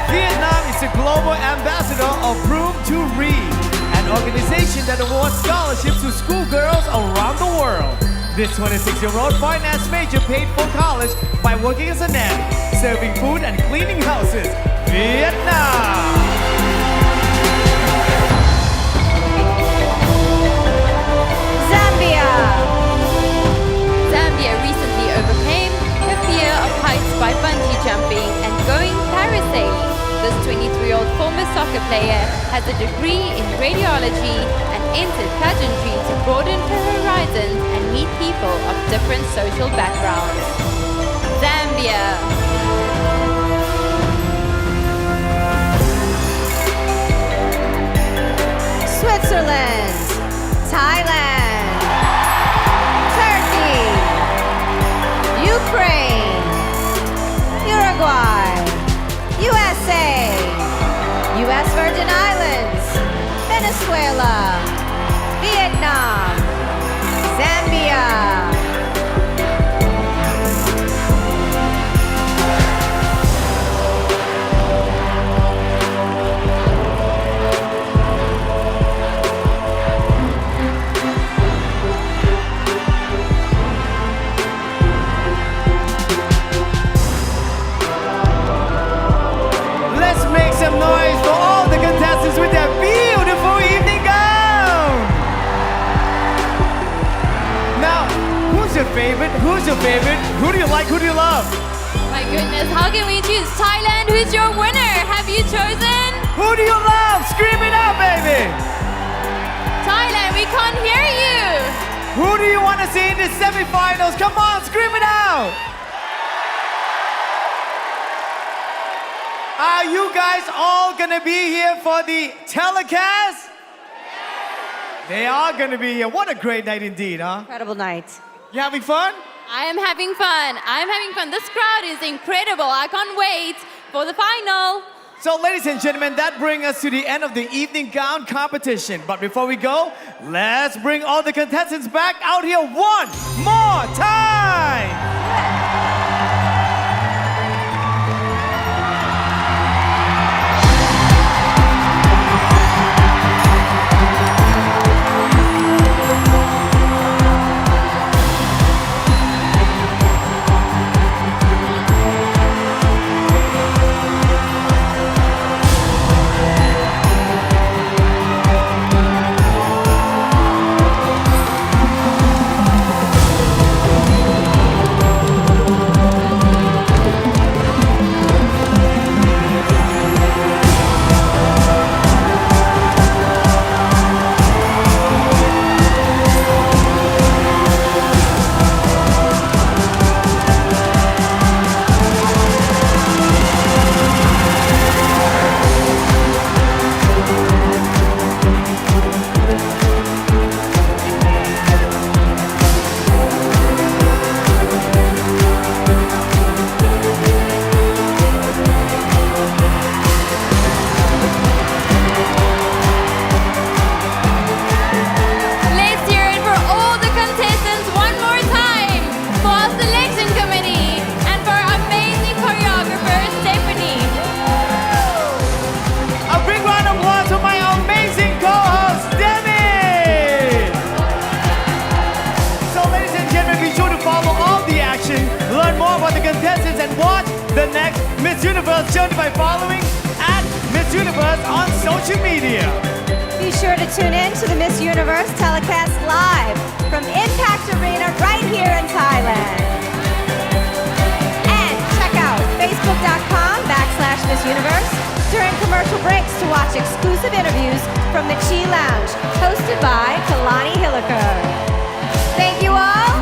Vietnam is the global ambassador of Room to Read, an organization that awards scholarships to schoolgirls around the world. This 26-year-old finance major paid for college by working as a nanny, serving food and cleaning houses. Vietnam! Zambia. Zambia recently overcame her fear of heights by bungee jumping and going parasailing. This 23-year-old former soccer player has a degree in radiology and entered pageantry to broaden her horizons and meet people of different social backgrounds. Zambia. Switzerland. Thailand. Turkey. Ukraine. Uruguay. USA. U.S. Virgin Islands. Venezuela. Vietnam. Zambia. Let's make some noise for all the contestants with their beautiful evening gown! Now, who's your favorite? Who's your favorite? Who do you like? Who do you love? My goodness, how can we choose? Thailand, who's your winner? Have you chosen? Who do you love? Scream it out, baby! Thailand, we can't hear you. Who do you want to see in the semifinals? Come on, scream it out! Are you guys all gonna be here for the telecast? They are gonna be here. What a great night indeed, huh? Incredible night. You having fun? I am having fun. I'm having fun. This crowd is incredible. I can't wait for the final. So, ladies and gentlemen, that brings us to the end of the evening gown competition. But before we go, let's bring all the contestants back out here one more time. the next Miss Universe journey by following @Miss Universe on social media. Be sure to tune in to the Miss Universe telecast live from Impact Arena right here in Thailand. And check out facebook.com/Miss Universe during commercial breaks to watch exclusive interviews from the Chi Lounge, hosted by Kalani Hilliker. Thank you all.